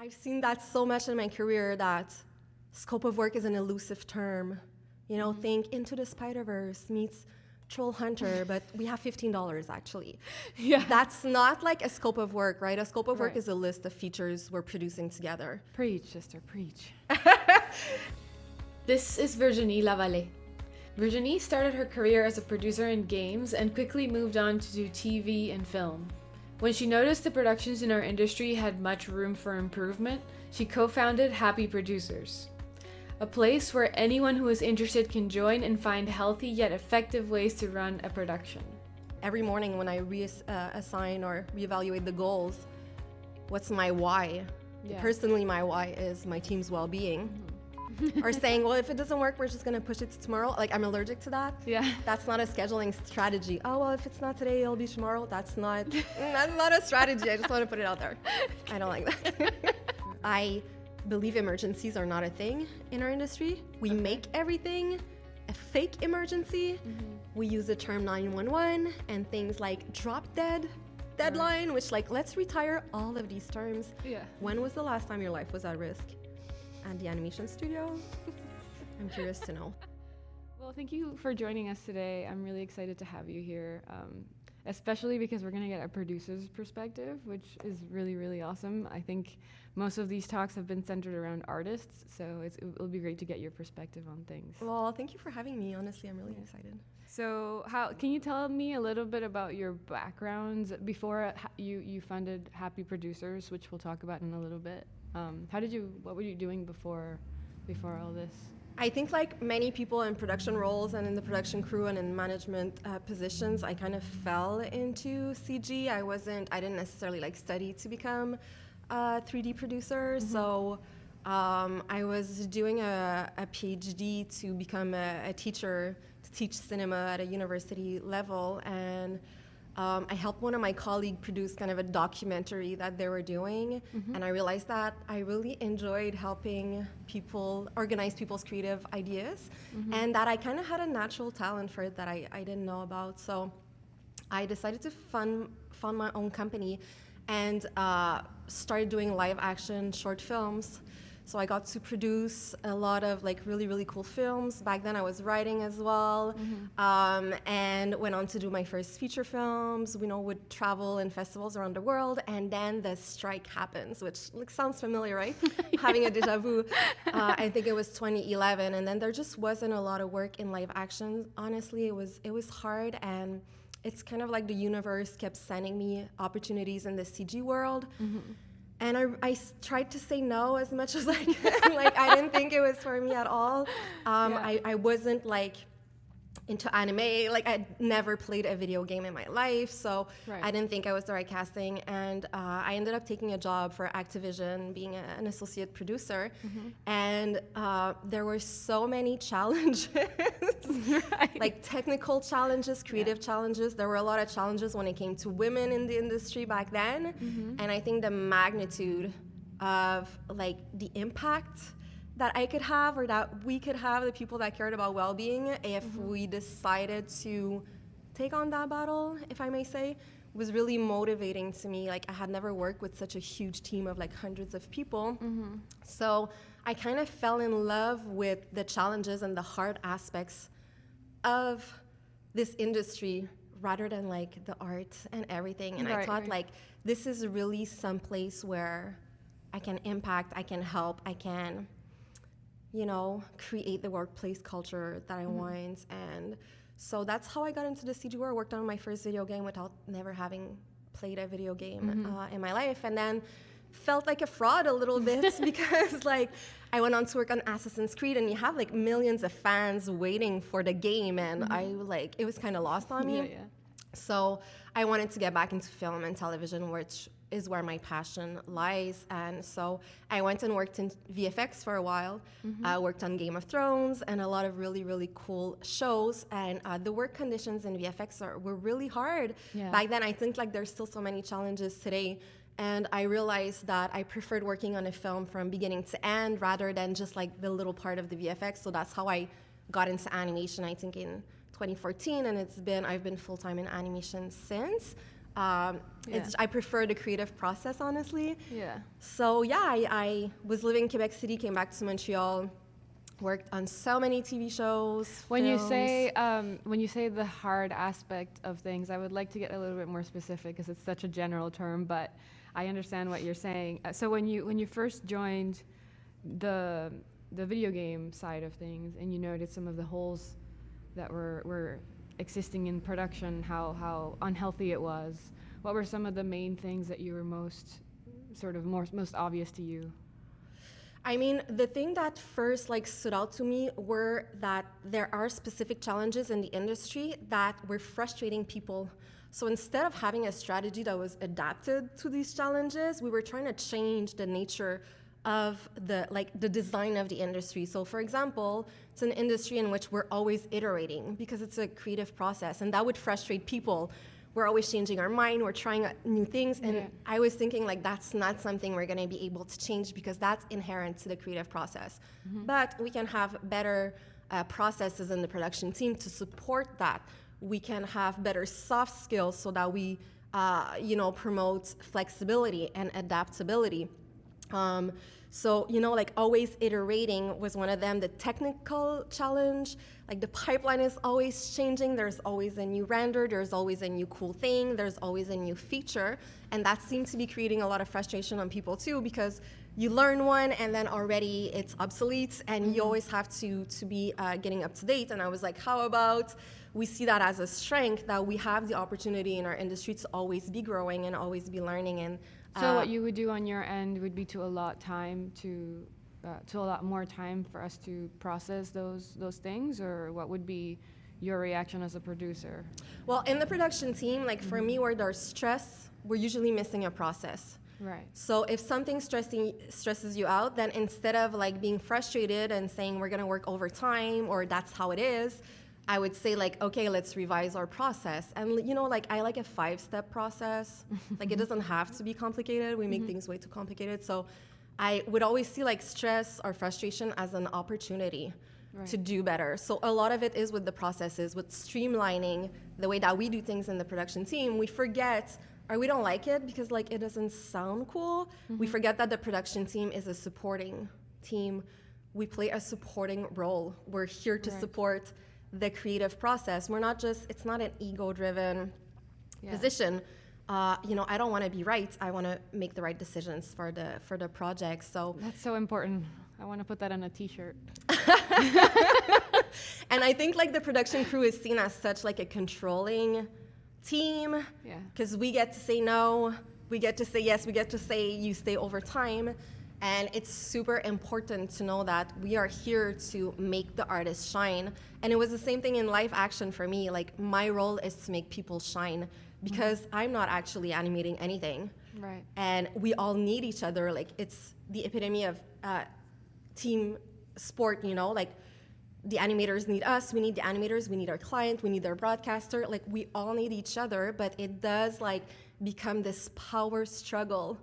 I've seen that so much in my career, that scope of work is an elusive term. You know, think Into the Spider-Verse meets Troll Hunter, but we have $15 actually. Yeah. That's not like a scope of work, right? A scope of work is a list of features we're producing together. Preach, sister, preach. This is Virginie Lavallée. Virginie started her career as a producer in games and quickly moved on to do TV and film. When she noticed the productions in our industry had much room for improvement, she co-founded Happy Producers, a place where anyone who is interested can join and find healthy yet effective ways to run a production. Every morning when I reassign or reevaluate the goals, what's my why? Yeah. Personally, my why is my team's well-being. Or saying, well, if it doesn't work, we're just going to push it to tomorrow. Like, I'm allergic to that. Yeah. That's not a scheduling strategy. Oh, well, if it's not today, it'll be tomorrow. That's not a strategy. I just want to put it out there. I don't like that. I believe emergencies are not a thing in our industry. We make everything a fake emergency. We use the term 911 and things like drop dead, deadline, which like, let's retire all of these terms. Yeah. When was the last time your life was at risk? At the animation studio? I'm curious to know. Well, thank you for joining us today. I'm really excited to have you here, especially because we're going to get a producer's perspective, which is really, really awesome. I think most of these talks have been centered around artists, so it'll be great to get your perspective on things. Well, thank you for having me. Honestly, I'm really excited. So can you tell me a little bit about your backgrounds before you funded Happy Producers, which we'll talk about in a little bit? What were you doing before all this? I think like many people in production roles and in the production crew and in management positions, I kind of fell into CG. I didn't necessarily like study to become a 3D producer. So I was doing a PhD to become a teacher, to teach cinema at a university level. And I helped one of my colleagues produce kind of a documentary that they were doing, and I realized that I really enjoyed helping people organize people's creative ideas, and that I kind of had a natural talent for it that I didn't know about. So I decided to fund my own company and started doing live action short films. So I got to produce a lot of like really, really cool films. Back then I was writing as well, and went on to do my first feature films. Would travel in festivals around the world, and then the strike happens, which sounds familiar, right? Having a déjà vu. I think it was 2011, and then there just wasn't a lot of work in live action. Honestly, it was hard, and it's kind of like the universe kept sending me opportunities in the CG world. And I tried to say no as much as I could. Like, I didn't think it was for me at all. I wasn't like into anime. Like, I'd never played a video game in my life, so I didn't think I was the right casting. And I ended up taking a job for Activision, being an associate producer. And there were so many challenges, like technical challenges, creative challenges. There were a lot of challenges when it came to women in the industry back then. And I think the magnitude of like the impact that I could have, or that we could have, the people that cared about well-being, if we decided to take on that battle, if I may say, was really motivating to me. Like, I had never worked with such a huge team of like hundreds of people. So I kind of fell in love with the challenges and the hard aspects of this industry rather than like the art and everything. And I thought like, this is really some place where I can impact, I can help, I can create the workplace culture that I want. And so that's how I got into the CG world. Worked on my first video game without never having played a video game in my life. And then felt like a fraud a little bit because like I went on to work on Assassin's Creed, and you have like millions of fans waiting for the game, and it was kind of lost on me. So I wanted to get back into film and television, which is where my passion lies. And so I went and worked in VFX for a while. I worked on Game of Thrones and a lot of really, really cool shows. And the work conditions in VFX were really hard. Back then, I think like there's still so many challenges today. And I realized that I preferred working on a film from beginning to end rather than just like the little part of the VFX. So that's how I got into animation, I think in 2014, and I've been full-time in animation since. I prefer the creative process, honestly. Yeah. So yeah, I was living in Quebec City, came back to Montreal, worked on so many TV shows. When you films. say the hard aspect of things, I would like to get a little bit more specific because it's such a general term, but I understand what you're saying. So when you first joined the video game side of things, and you noted some of the holes that were existing in production, how unhealthy it was, what were some of the main things that you were most obvious to you? I mean, the thing that first stood out to me were that there are specific challenges in the industry that were frustrating people. So instead of having a strategy that was adapted to these challenges, we were trying to change the nature of the design of the industry. So for example, it's an industry in which we're always iterating because it's a creative process, and that would frustrate people. We're always changing our mind, we're trying new things, and I was thinking that's not something we're gonna be able to change because that's inherent to the creative process. But we can have better processes in the production team to support that. We can have better soft skills so that we promote flexibility and adaptability. So, always iterating was one of them. The technical challenge, the pipeline is always changing. There's always a new render. There's always a new cool thing. There's always a new feature. And that seems to be creating a lot of frustration on people too, because you learn one and then already it's obsolete and you always have to be getting up to date. And I was like, how about we see that as a strength, that we have the opportunity in our industry to always be growing and always be learning. And so what you would do on your end would be to allot more time for us to process those things, or what would be your reaction as a producer? Well, in the production team, for me, where there's stress, we're usually missing a process. Right. So if something stresses you out, then instead of being frustrated and saying we're gonna work overtime or that's how it is, I would say okay, let's revise our process. And I like a 5-step process. It doesn't have to be complicated. We make things way too complicated. So I would always see stress or frustration as an opportunity to do better. So a lot of it is with the processes, with streamlining the way that we do things in the production team. We forget, or we don't like it because it doesn't sound cool. We forget that the production team is a supporting team. We play a supporting role. We're here to support the creative process. We're not just, it's not an ego-driven position. I don't want to be right. I want to make the right decisions for the project. So that's so important. I want to put that on a t-shirt. And I think the production crew is seen as such a controlling team. Yeah. Because we get to say no, we get to say yes, we get to say you stay overtime. And it's super important to know that we are here to make the artist shine. And it was the same thing in live action for me. My role is to make people shine because I'm not actually animating anything. Right. And we all need each other. It's the epitome of team sport, the animators need us, we need the animators, we need our client, we need their broadcaster. We all need each other, but it does become this power struggle.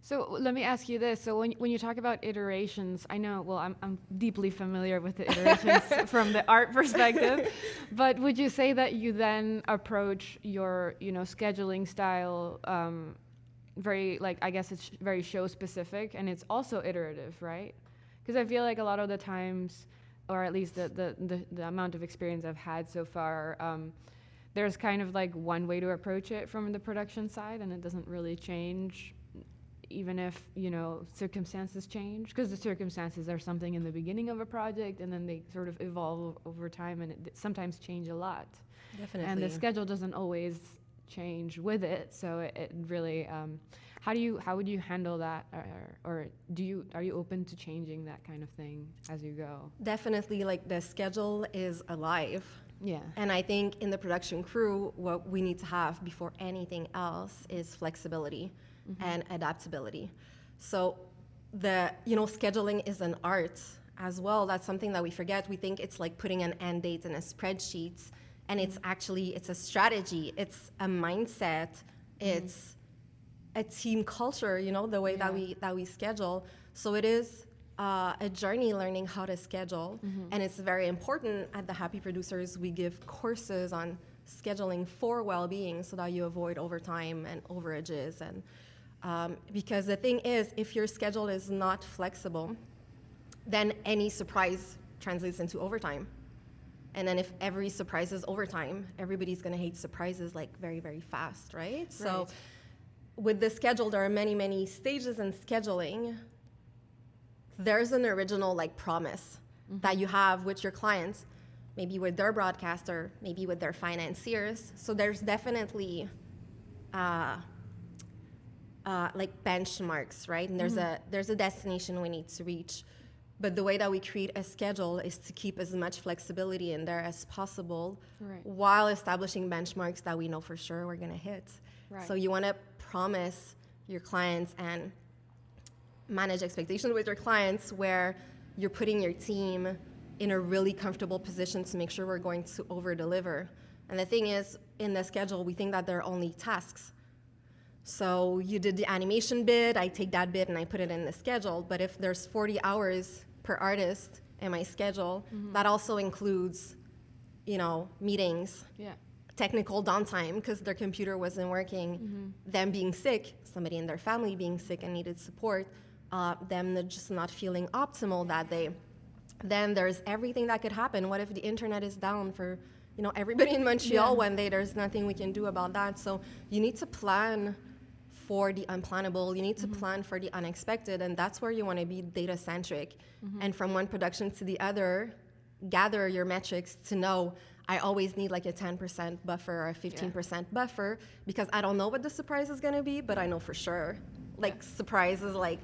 So let me ask you this. So when you talk about iterations, I know, well, I'm deeply familiar with the iterations from the art perspective, but would you say that you then approach your, scheduling style very, I guess it's very show specific and it's also iterative, right? Because I feel a lot of the times, or at least the amount of experience I've had so far, there's kind of one way to approach it from the production side and it doesn't really change even if, circumstances change, because the circumstances are something in the beginning of a project and then they sort of evolve over time and it sometimes change a lot. Definitely. And the schedule doesn't always change with it. So it really, how would you handle that? Or are you open to changing that kind of thing as you go? Definitely, the schedule is alive. Yeah. And I think in the production crew, what we need to have before anything else is flexibility and adaptability. So scheduling is an art as well. That's something that we forget. We think it's putting an end date in a spreadsheet, and it's a strategy. It's a mindset. It's a team culture, the way that we schedule. So it is a journey learning how to schedule. And it's very important at the Happy Producers. We give courses on scheduling for well-being so that you avoid overtime and overages. And because the thing is, if your schedule is not flexible, then any surprise translates into overtime. And then if every surprise is overtime, everybody's going to hate surprises like very, very fast, right? So with the schedule, there are many, many stages in scheduling. There's an original like promise that you have with your clients, maybe with their broadcaster, maybe with their financiers. So there's definitely like benchmarks, right? And there's a destination we need to reach. But the way that we create a schedule is to keep as much flexibility in there as possible while establishing benchmarks that we know for sure we're going to hit. Right. So you want to promise your clients and manage expectations with your clients where you're putting your team in a really comfortable position to make sure we're going to over-deliver. And the thing is, in the schedule, we think that there are only tasks. So you did the animation bid, I take that bid and I put it in the schedule. But if there's 40 hours per artist in my schedule, that also includes, meetings, technical downtime because their computer wasn't working, them being sick, somebody in their family being sick and needed support, them just not feeling optimal that day. Then there's everything that could happen. What if the internet is down for, everybody in Montreal one day? There's nothing we can do about that. So you need to plan for the unplannable. You need to plan for the unexpected, and that's where you want to be data-centric. And from one production to the other, gather your metrics to know I always need like a 10% buffer or a 15% buffer because I don't know what the surprise is going to be, but I know for sure. Surprise is like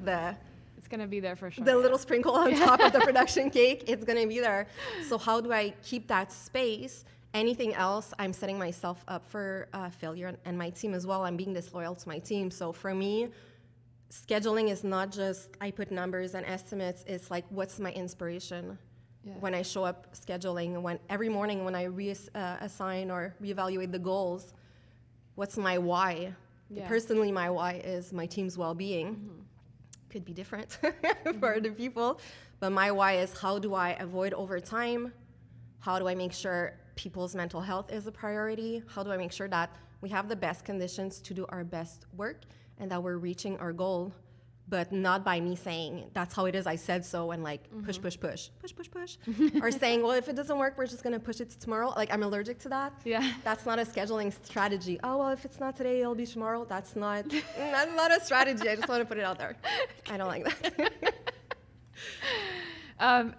it's going to be there for sure. The little sprinkle on top of the production cake, it's going to be there. So how do I keep that space? Anything else, I'm setting myself up for failure, and my team as well. I'm being disloyal to my team. So for me, scheduling is not just I put numbers and estimates. It's like, what's my inspiration when I show up scheduling? When every morning when I assign or reevaluate the goals, what's my why? Personally, my why is my team's well-being. Could be different for other people, but my why is how do I avoid overtime? How do I make sure people's mental health is a priority? How do I make sure that we have the best conditions to do our best work and that we're reaching our goal, but not by me saying, that's how it is, I said so, and push, or saying, well, if it doesn't work, we're just gonna push it to tomorrow. I'm allergic to that. That's not a scheduling strategy. Oh, well, if it's not today, it'll be tomorrow. That's not a strategy. I just wanna put it out there. I don't like that.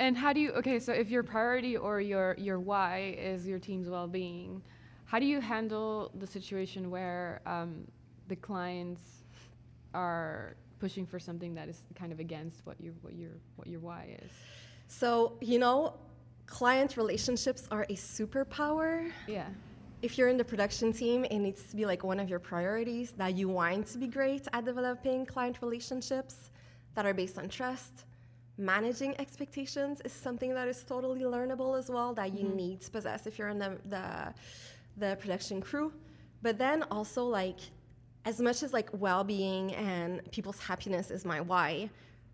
And how do you, so if your priority or your why is your team's well-being, how do you handle the situation where the clients are pushing for something that is kind of against what your why is? So, client relationships are a superpower. If you're in the production team, it needs to be one of your priorities, that you want to be great at developing client relationships that are based on trust. Managing expectations is something that is totally learnable as well, that you need to possess if you're in the production crew. But then also as much as well-being and people's happiness is my why,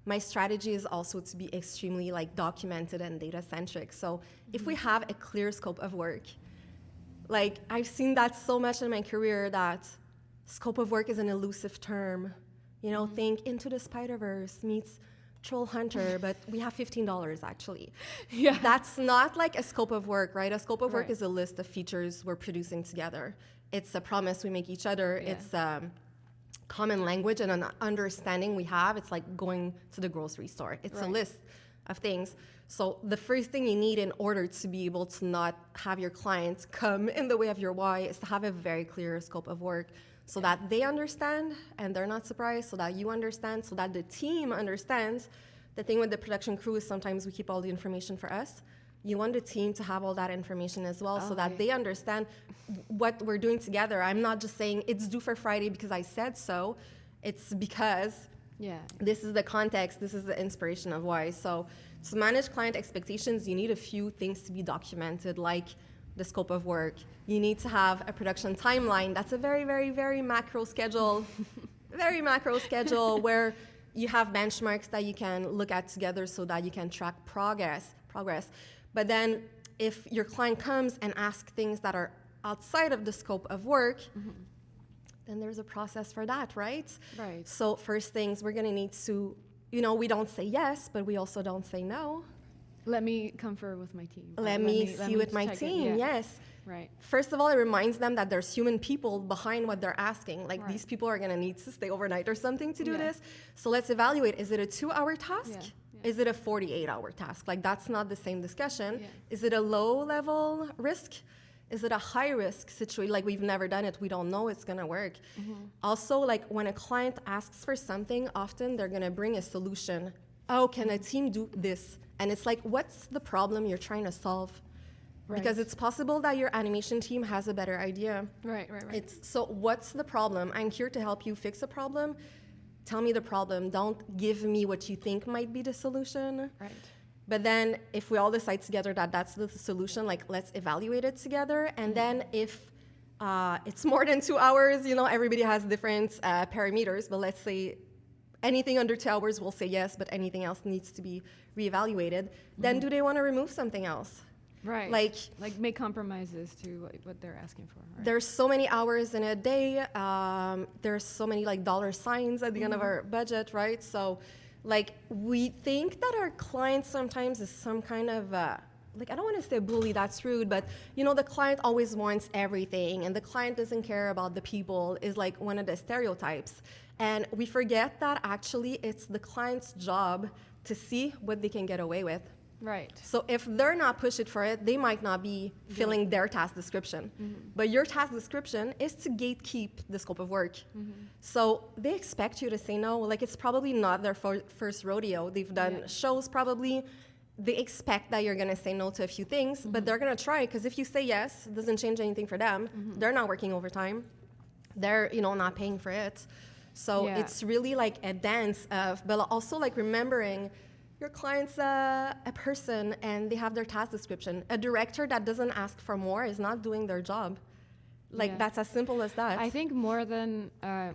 my strategy is also to be extremely documented and data-centric. So if we have a clear scope of work, I've seen that so much in my career, that scope of work is an elusive term. Think Into the Spider-Verse meets Troll Hunter, but we have $15 actually. That's not a scope of work, right? A scope of work is a list of features we're producing together. It's a promise we make each other. It's common language and an understanding we have. It's like going to the grocery store. It's a list of things. So the first thing you need in order to be able to not have your clients come in the way of your why is to have a very clear scope of work, so that they understand and they're not surprised, so that you understand, so that the team understands. The thing with the production crew is sometimes we keep all the information for us. You want the team to have all that information as well, so that they understand what we're doing together. I'm not just saying it's due for Friday because I said so. It's because this is the context, this is the inspiration of why. So to manage client expectations, you need a few things to be documented, like the scope of work. You need to have a production timeline. That's a very, very, very macro schedule, very macro schedule where you have benchmarks that you can look at together so that you can track progress. But then if your client comes and asks things that are outside of the scope of work, then there's a process for that, right? Right. So first things, we're going to need to, we don't say yes, but we also don't say no. Let me confer with my team. Let me see with my team, yes. Right. First of all, it reminds them that there's human people behind what they're asking. Like, Right. these people are going to need to stay overnight or something to do Yeah. this. So let's evaluate, is it a 2-hour task? Yeah. Is it a 48-hour task? Like, that's not the same discussion. Yeah. Is it a low-level risk? Is it a high-risk situation? Like, we've never done it. We don't know it's going to work. Also, like, when a client asks for something, often they're going to bring a solution. Oh, can a team do this? And it's like, what's the problem you're trying to solve? Right. Because it's possible that your animation team has a better idea. Right. So what's the problem? I'm here to help you fix a problem. Tell me the problem. Don't give me what you think might be the solution. Right. But then if we all decide together that that's the solution, like, let's evaluate it together. And then if it's more than 2 hours, everybody has different parameters, but let's say anything under 2 hours, we'll say yes, but anything else needs to be reevaluated. Then do they want to remove something else? Right. Like make compromises to what they're asking for. Right? there's so many hours in a day. There's so many like dollar signs at the end of our budget, right? So like we think that our client sometimes is some kind of like, I don't want to say bully, that's rude, but the client always wants everything and the client doesn't care about the people is like one of the stereotypes. And we forget that actually it's the client's job to see what they can get away with. Right. So if they're not pushing for it, they might not be filling their task description. But your task description is to gatekeep the scope of work. So they expect you to say no. Like, it's probably not their first rodeo. They've done shows probably. They expect that you're going to say no to a few things, but they're going to try, because if you say yes, it doesn't change anything for them. They're not working overtime. They're, not paying for it. So it's really like a dance of, but also like remembering your client's a person and they have their task description. A director that doesn't ask for more is not doing their job. Like, that's as simple as that. I think more than, I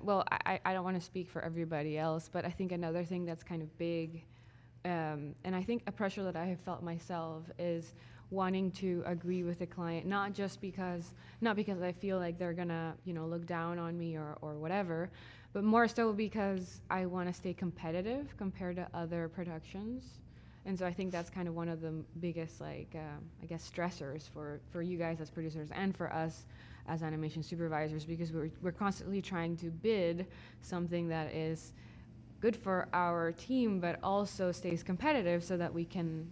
don't want to speak for everybody else, but I think another thing that's kind of big, and I think a pressure that I have felt myself is wanting to agree with the client, not because I feel like they're gonna, look down on me or whatever, but more so because I want to stay competitive compared to other productions. And so I think that's kind of one of the biggest, I guess, stressors for you guys as producers and for us as animation supervisors, because we're constantly trying to bid something that is good for our team, but also stays competitive so that we can,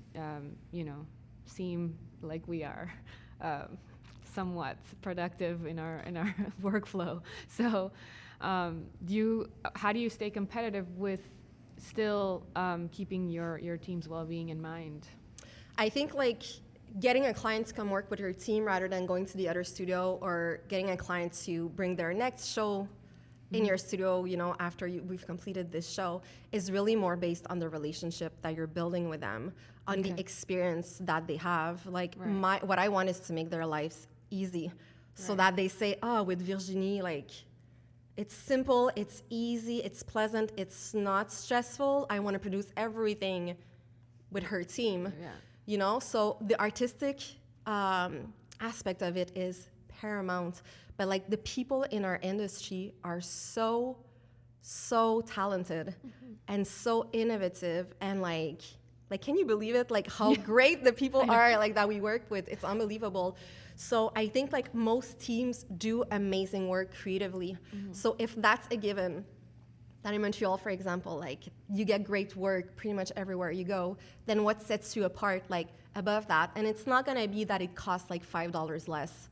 seem like we are somewhat productive in our workflow. So how do you stay competitive with still keeping your team's well-being in mind? I think like getting a client to come work with your team rather than going to the other studio, or getting a client to bring their next show in your studio, after we've completed this show, is really more based on the relationship that you're building with them, on the experience that they have. Like, what I want is to make their lives easy, so that they say, oh, with Virginie, like, it's simple, it's easy, it's pleasant, it's not stressful. I want to produce everything with her team. So the artistic aspect of it is paramount. But like, the people in our industry are so talented and so innovative, and like can you believe it? Like, how great the people are like that we work with. It's unbelievable. So I think like most teams do amazing work creatively. So if that's a given, that in Montreal, for example, like, you get great work pretty much everywhere you go, then what sets you apart like above that? And it's not gonna be that it costs like $5 less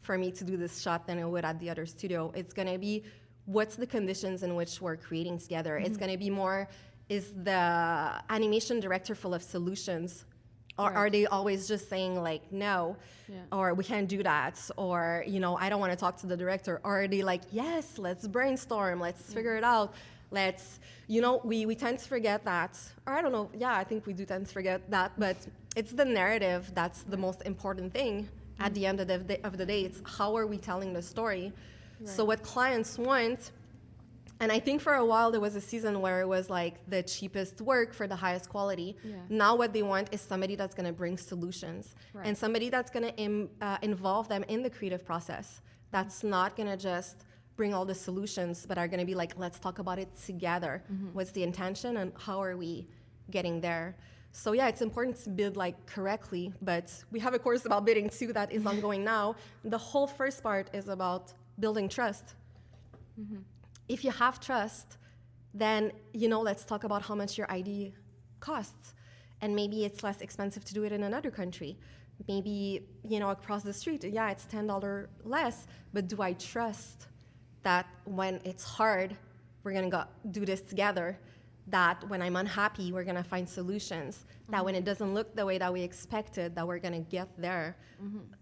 for me to do this shot than it would at the other studio. It's gonna be, what's the conditions in which we're creating together? It's gonna be more, is the animation director full of solutions? Or are they always just saying like, no, or we can't do that, or, I don't wanna talk to the director? Or are they like, yes, let's brainstorm, let's figure it out. Let's, we tend to forget that, or I don't know, I think we do tend to forget that, but it's the narrative that's the most important thing. At the end of the day, it's how are we telling the story? So what clients want, And I think for a while there was a season where it was like the cheapest work for the highest quality. Yeah. Now what they want is somebody that's going to bring solutions Right. and somebody that's going to involve them in the creative process. That's not going to just bring all the solutions, but are going to be like, let's talk about it together. What's the intention and how are we getting there? So yeah, it's important to bid like correctly, but we have a course about bidding too that is ongoing now. The whole first part is about building trust. If you have trust, then, let's talk about how much your ID costs. And maybe it's less expensive to do it in another country. Maybe, across the street, yeah, it's $10 less, but do I trust that when it's hard, we're gonna go do this together? That when I'm unhappy, we're gonna find solutions. That when it doesn't look the way that we expected, that we're gonna get there.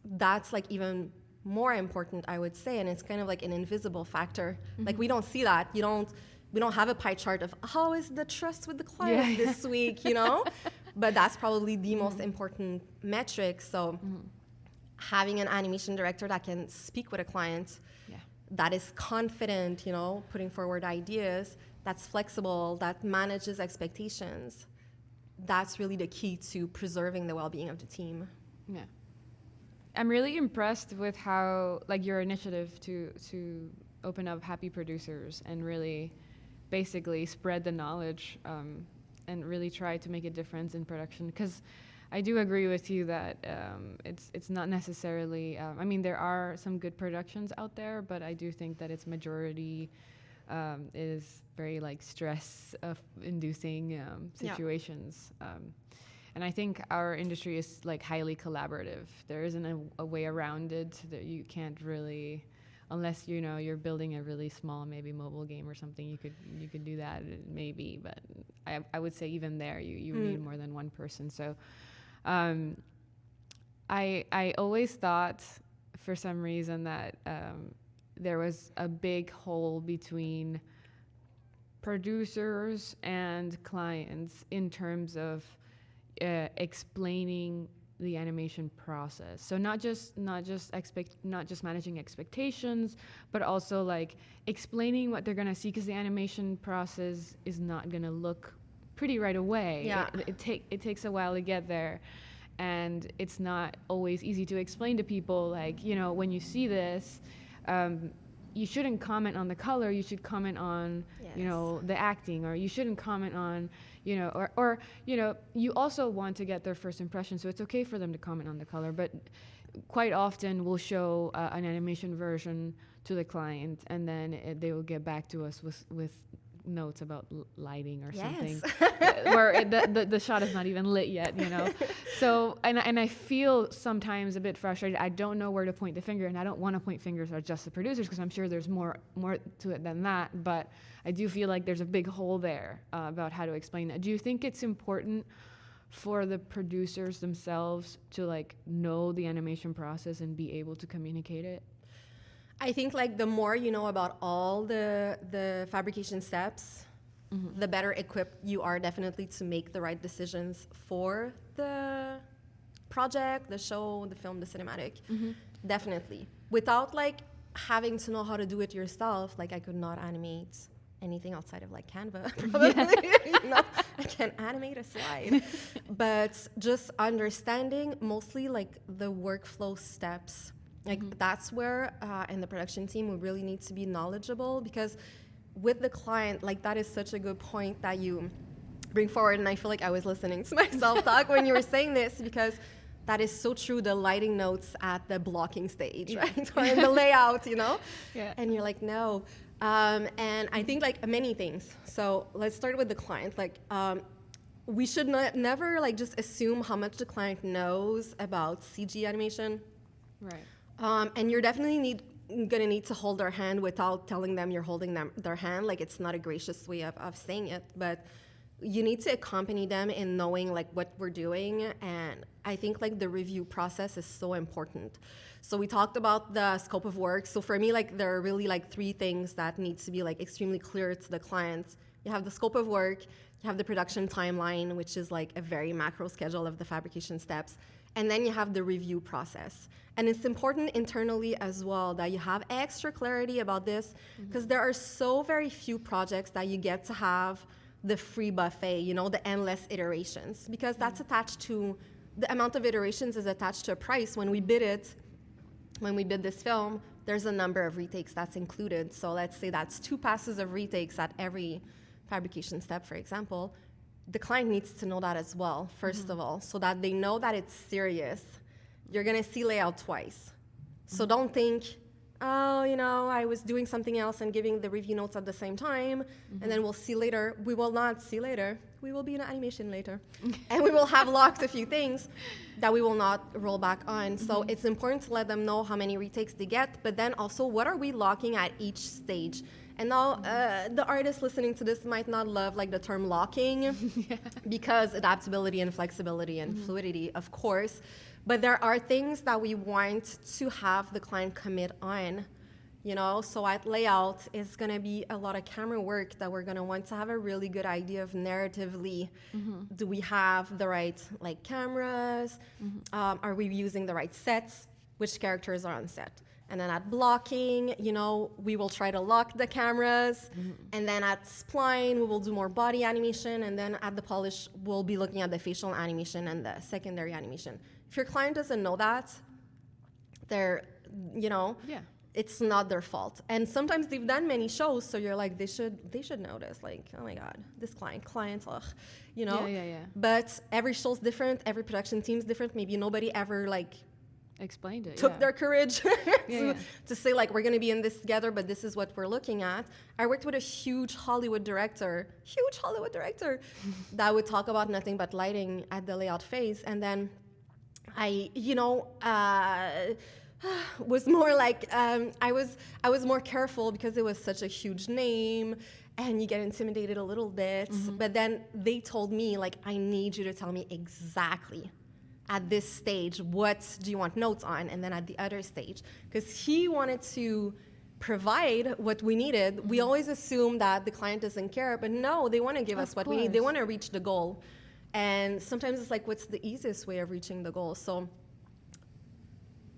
That's like even more important, I would say, and it's kind of like an invisible factor. Like we don't see that. We don't have a pie chart of how is the trust with the client this week, But that's probably the most important metric. So having an animation director that can speak with a client, that is confident, putting forward ideas, that's flexible, that manages expectations, that's really the key to preserving the well-being of the team. Yeah. I'm really impressed with how, like, your initiative to open up Happy Producers and really basically spread the knowledge and really try to make a difference in production. Because I do agree with you that it's not necessarily, there are some good productions out there, but I do think that its majority is very, like, stress-inducing situations. And I think our industry is, like, highly collaborative. There isn't a way around it that you can't really, unless you're building a really small, maybe mobile game or something. You could do that maybe, but I would say even there you need more than one person. So I always thought for some reason that there was a big hole between producers and clients in terms of explaining the animation process. So not just managing expectations, but also, like, explaining what they're gonna see, because the animation process is not gonna look pretty right away. Yeah. It takes a while to get there, and it's not always easy to explain to people, like, when you see this, you shouldn't comment on the color, you should comment on, the acting, or you shouldn't comment on, or you also want to get their first impression, so it's okay for them to comment on the color, but quite often we'll show an animation version to the client, and then they will get back to us with notes about lighting or something, where the shot is not even lit yet, So, and I feel sometimes a bit frustrated. I don't know where to point the finger, and I don't want to point fingers at just the producers, because I'm sure there's more to it than that. But I do feel like there's a big hole there about how to explain that. Do you think it's important for the producers themselves to, like, know the animation process and be able to communicate it? I think, like, the more you know about all the fabrication steps, the better equipped you are definitely to make the right decisions for the project, the show, the film, the cinematic. Definitely. Without, like, having to know how to do it yourself, like, I could not animate anything outside of, like, Canva, probably. I can animate a slide. But just understanding mostly, like, the workflow steps. Like, that's where, in the production team, we really need to be knowledgeable, because with the client, like, that is such a good point that you bring forward. And I feel like I was listening to myself talk when you were saying this, because that is so true. The lighting notes at the blocking stage, right? Or in the layout, Yeah. And you're like, no. And I think, like, many things. So let's start with the client. Like, we should never, like, just assume how much the client knows about CG animation. Right. And you're definitely gonna need to hold their hand without telling them you're holding their hand. Like, it's not a gracious way of saying it, but you need to accompany them in knowing, like, what we're doing. And I think, like, the review process is so important. So we talked about the scope of work. So for me, like, there are really, like, 3 things that need to be, like, extremely clear to the clients. You have the scope of work, you have the production timeline, which is, like, a very macro schedule of the fabrication steps, And then you have the review process. And it's important internally as well that you have extra clarity about this, because there are so very few projects that you get to have the free buffet, you know, the endless iterations, because that's attached to, the amount of iterations is attached to a price. When we bid this film, there's a number of retakes that's included. So let's say that's 2 passes of retakes at every fabrication step, for example. The client needs to know that as well, first of all, so that they know that it's serious. You're gonna see layout twice. So don't think, oh, you know, I was doing something else and giving the review notes at the same time, and then we'll see later. We will not see later. We will be in animation later. And we will have locked a few things that we will not roll back on. So it's important to let them know how many retakes they get, but then also what are we locking at each stage? And now the artists listening to this might not love like the term locking because adaptability and flexibility and fluidity, of course. But there are things that we want to have the client commit on, you know? So at layout, it's gonna be a lot of camera work that we're gonna want to have a really good idea of narratively. Do we have the right like cameras? Are we using the right sets? Which characters are on set? And then at blocking, you know, we will try to lock the cameras. And then at spline, we will do more body animation. And then at the polish, we'll be looking at the facial animation and the secondary animation. If your client doesn't know that, they're, you know, it's not their fault. And sometimes they've done many shows, so you're like, they should know this. Like, oh my God, this clients, ugh, you know? But every show's different, every production team's different. Maybe nobody ever like explained it, took their courage to say like, we're gonna be in this together, but this is what we're looking at. I worked with a huge Hollywood director that would talk about nothing but lighting at the layout phase. And then I, you know, was more like, I was more careful because it was such a huge name and you get intimidated a little bit. But then they told me like, I need you to tell me exactly at this stage, what do you want notes on? And then at the other stage, because he wanted to provide what we needed. We always assume that the client doesn't care, but no, they want to give us what we need. They want to reach the goal. And sometimes it's like, what's the easiest way of reaching the goal? So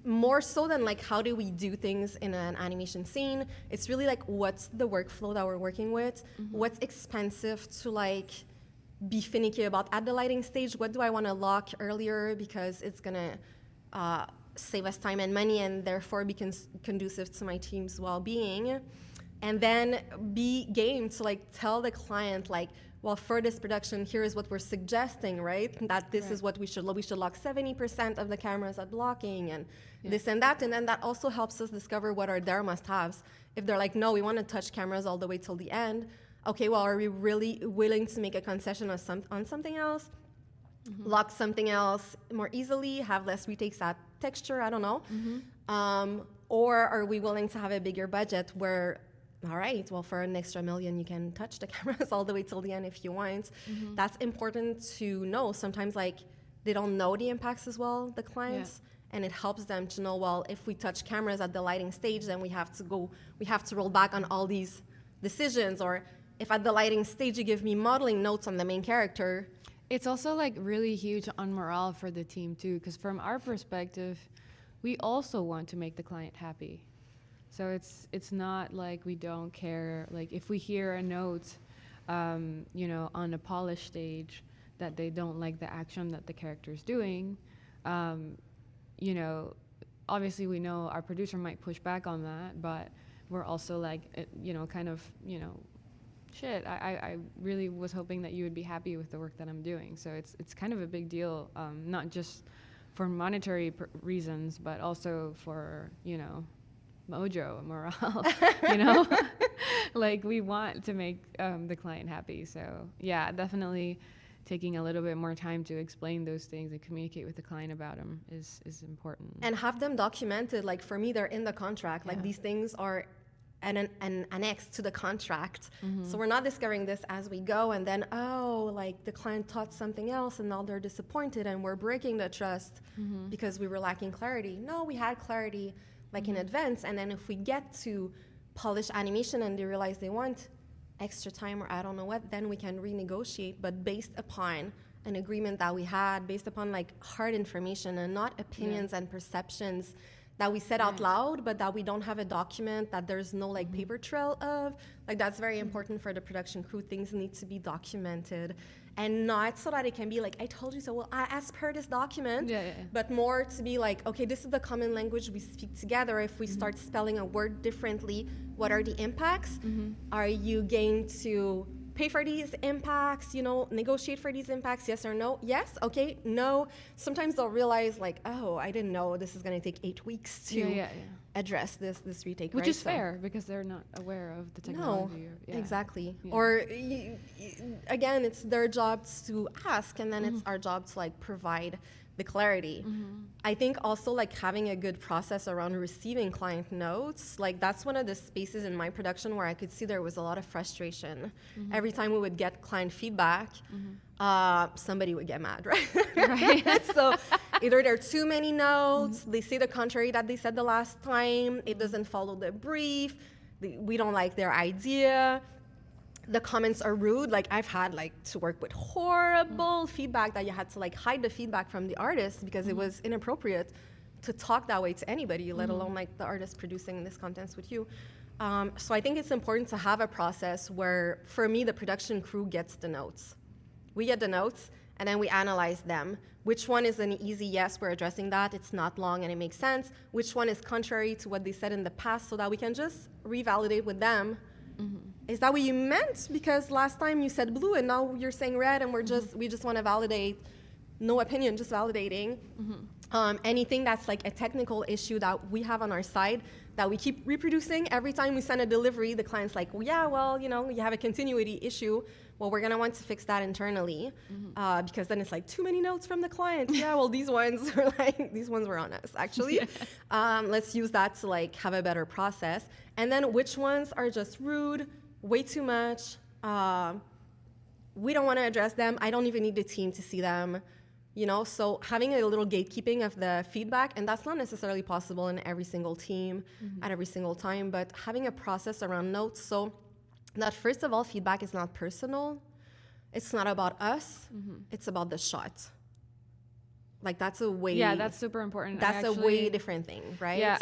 more so than like, how do we do things in an animation scene? It's really like, what's the workflow that we're working with? What's expensive to like, be finicky about at the lighting stage? What do I want to lock earlier because it's gonna save us time and money and therefore be conducive to my team's well-being? And then be game to like tell the client like, well, for this production, here is what we're suggesting, right? That this is what we should lock 70% of the cameras at blocking and this and that. And then that also helps us discover what are their must-haves. If they're like, no, we want to touch cameras all the way till the end. Okay, well, are we really willing to make a concession on something else? Lock something else more easily, have less retakes at texture, I don't know. Or are we willing to have a bigger budget where, all right, well, for an extra $1 million, you can touch the cameras all the way till the end if you want. That's important to know. Sometimes, like, they don't know the impacts as well, the clients. And it helps them to know, well, if we touch cameras at the lighting stage, then we have to roll back on all these decisions. Or if at the lighting stage you give me modeling notes on the main character. It's also like really huge on morale for the team too, because from our perspective, we also want to make the client happy. So it's not like we don't care. Like if we hear a note, you know, on a polish stage that they don't like the action that the character's doing, you know, obviously we know our producer might push back on that, but we're also like, you know, kind of, you know, shit, I really was hoping that you would be happy with the work that I'm doing. So it's kind of a big deal, not just for monetary reasons, but also for, you know, mojo, morale, you know? Like we want to make the client happy. So yeah, definitely taking a little bit more time to explain those things and communicate with the client about them is important. And have them documented. Like for me, they're in the contract. Like these things are an annex to the contract. So we're not discovering this as we go and then, oh, like the client thought something else and now they're disappointed and we're breaking the trust because we were lacking clarity. No, we had clarity like in advance. And then if we get to polish animation and they realize they want extra time or I don't know what, then we can renegotiate, but based upon an agreement that we had based upon like hard information and not opinions and perceptions that we said out loud, but that we don't have a document, that there's no like paper trail of. Like that's very important for the production crew. Things need to be documented, and not so that it can be like, I told you so, well, as per this document, but more to be like, okay, this is the common language we speak together. If we start spelling a word differently, what are the impacts? Are you going to pay for these impacts, you know, negotiate for these impacts, yes or no? Yes, okay, no. Sometimes they'll realize like, oh, I didn't know this is gonna take 8 weeks to address this retake, Which right? is fair, because they're not aware of the technology. No, exactly. Or again, it's their jobs to ask, and then it's our job to like provide the clarity. I think also like having a good process around receiving client notes, like that's one of the spaces in my production where I could see there was a lot of frustration. Every time we would get client feedback, somebody would get mad, right? So either there are too many notes, they say the contrary that they said the last time, it doesn't follow the brief, we don't like their idea, the comments are rude. Like I've had like to work with horrible feedback that you had to like hide the feedback from the artist because it was inappropriate to talk that way to anybody, let alone like the artist producing this content with you. So I think it's important to have a process where, for me, the production crew gets the notes. We get the notes and then we analyze them. Which one is an easy yes, we're addressing that, it's not long and it makes sense. Which one is contrary to what they said in the past, so that we can just revalidate with them. Is that what you meant? Because last time you said blue and now you're saying red, and we just want to validate. No opinion, just validating. Anything that's like a technical issue that we have on our side that we keep reproducing every time we send a delivery, the client's like, well, yeah, well, you know, you have a continuity issue. Well, we're gonna want to fix that internally, because then it's like too many notes from the client. Yeah, well, these ones were on us actually. Let's use that to like have a better process. And then which ones are just rude, way too much. We don't want to address them. I don't even need the team to see them. You know, so having a little gatekeeping of the feedback, and that's not necessarily possible in every single team at every single time, but having a process around notes so that first of all, feedback is not personal. It's not about us. It's about the shot. Like that's a way. Yeah, that's super important. That's a way different thing, right? Yeah,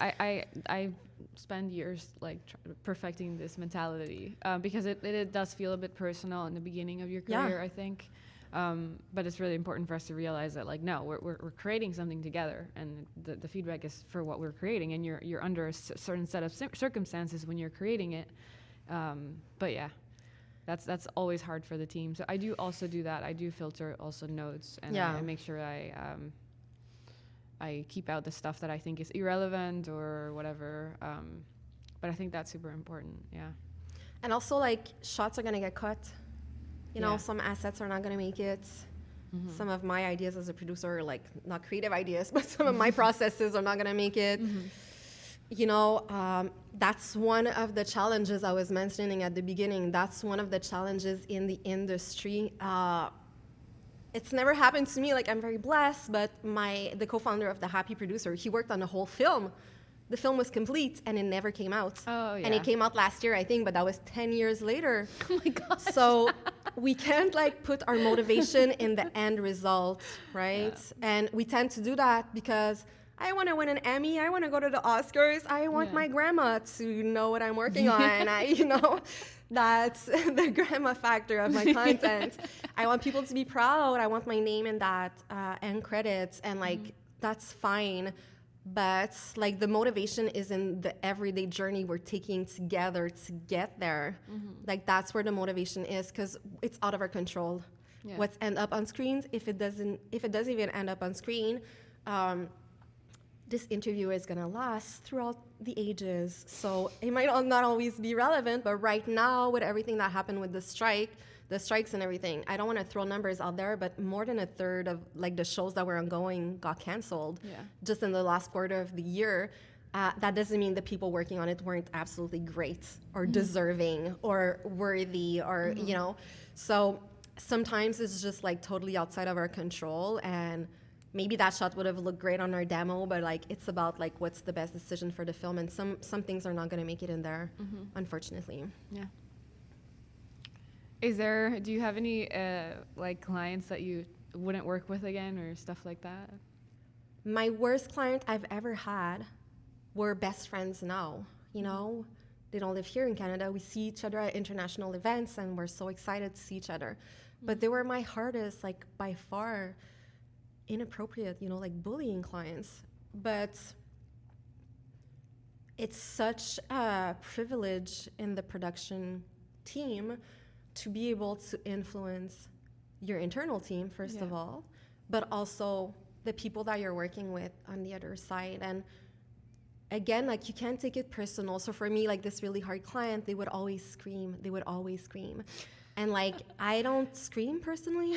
I spend years like perfecting this mentality because it does feel a bit personal in the beginning of your career, I think. But it's really important for us to realize that, like, no, we're creating something together, and the feedback is for what we're creating, and you're under a certain set of circumstances when you're creating it. But yeah, that's always hard for the team. So I do also do that. I do filter also notes, and I make sure I keep out the stuff that I think is irrelevant or whatever. But I think that's super important. Yeah. And also, like, shots are gonna get cut. You know, some assets are not going to make it. Some of my ideas as a producer are like not creative ideas, but some of my processes are not going to make it. You know, that's one of the challenges I was mentioning at the beginning. That's one of the challenges in the industry. It's never happened to me. Like, I'm very blessed, but the co-founder of The Happy Producer, he worked on the whole film. The film was complete and it never came out. Oh, yeah. And it came out last year, I think, but that was 10 years later. Oh my gosh. So we can't like put our motivation in the end result, right? Yeah. And we tend to do that because I want to win an Emmy. I want to go to the Oscars. I want my grandma to know what I'm working on. That's the grandma factor of my content. I want people to be proud. I want my name in that end credits, and like that's fine. But like the motivation is in the everyday journey we're taking together to get there. Like that's where the motivation is, because it's out of our control. Yeah. What's end up on screens, if it doesn't even end up on screen, this interview is gonna last throughout the ages. So it might not always be relevant, but right now with everything that happened with the strikes and everything, I don't want to throw numbers out there, but more than a third of like the shows that were ongoing got canceled just in the last quarter of the year. That doesn't mean the people working on it weren't absolutely great or deserving or worthy or, you know. So sometimes it's just like totally outside of our control, and maybe that shot would have looked great on our demo, but like it's about like what's the best decision for the film, and some things are not going to make it in there, unfortunately. Yeah. Do you have any like clients that you wouldn't work with again or stuff like that? My worst client I've ever had, we're best friends now, you know? They don't live here in Canada. We see each other at international events and we're so excited to see each other. But they were my hardest, like by far inappropriate, you know, like bullying clients. But it's such a privilege in the production team to be able to influence your internal team, first of all, but also the people that you're working with on the other side. And again, like you can't take it personal. So for me, like this really hard client, they would always scream. And like, I don't scream personally,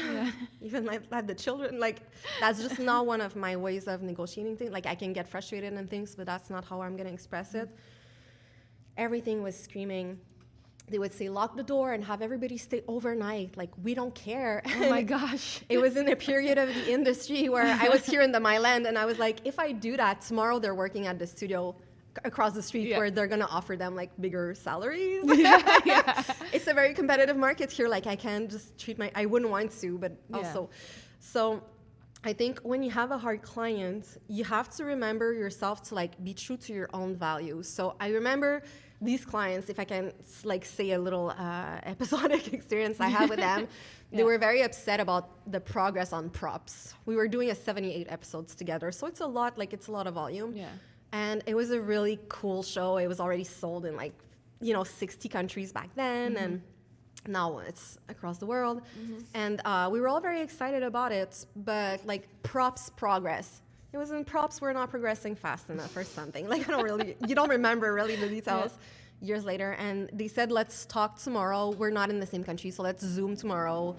even like the children, like that's just not one of my ways of negotiating things. Like I can get frustrated and things, but that's not how I'm gonna express it. Everything was screaming. They would say, lock the door and have everybody stay overnight. Like, we don't care. Oh my gosh. It was in a period of the industry where I was here in the Myland and I was like, if I do that, tomorrow they're working at the studio across the street where they're going to offer them like bigger salaries. It's a very competitive market here. Like I can't just I wouldn't want to, but also. So I think when you have a hard client, you have to remember yourself to like be true to your own values. So I remember these clients, if I can like say a little episodic experience I had with them, they were very upset about the progress on props. We were doing 78 episodes together. So it's a lot of volume. Yeah. And it was a really cool show. It was already sold in like, 60 countries back then. And now it's across the world. And we were all very excited about it, but like props progress. It was in props, we're not progressing fast enough or something. Like you don't remember really the details years later. And they said, let's talk tomorrow. We're not in the same country, so let's Zoom tomorrow.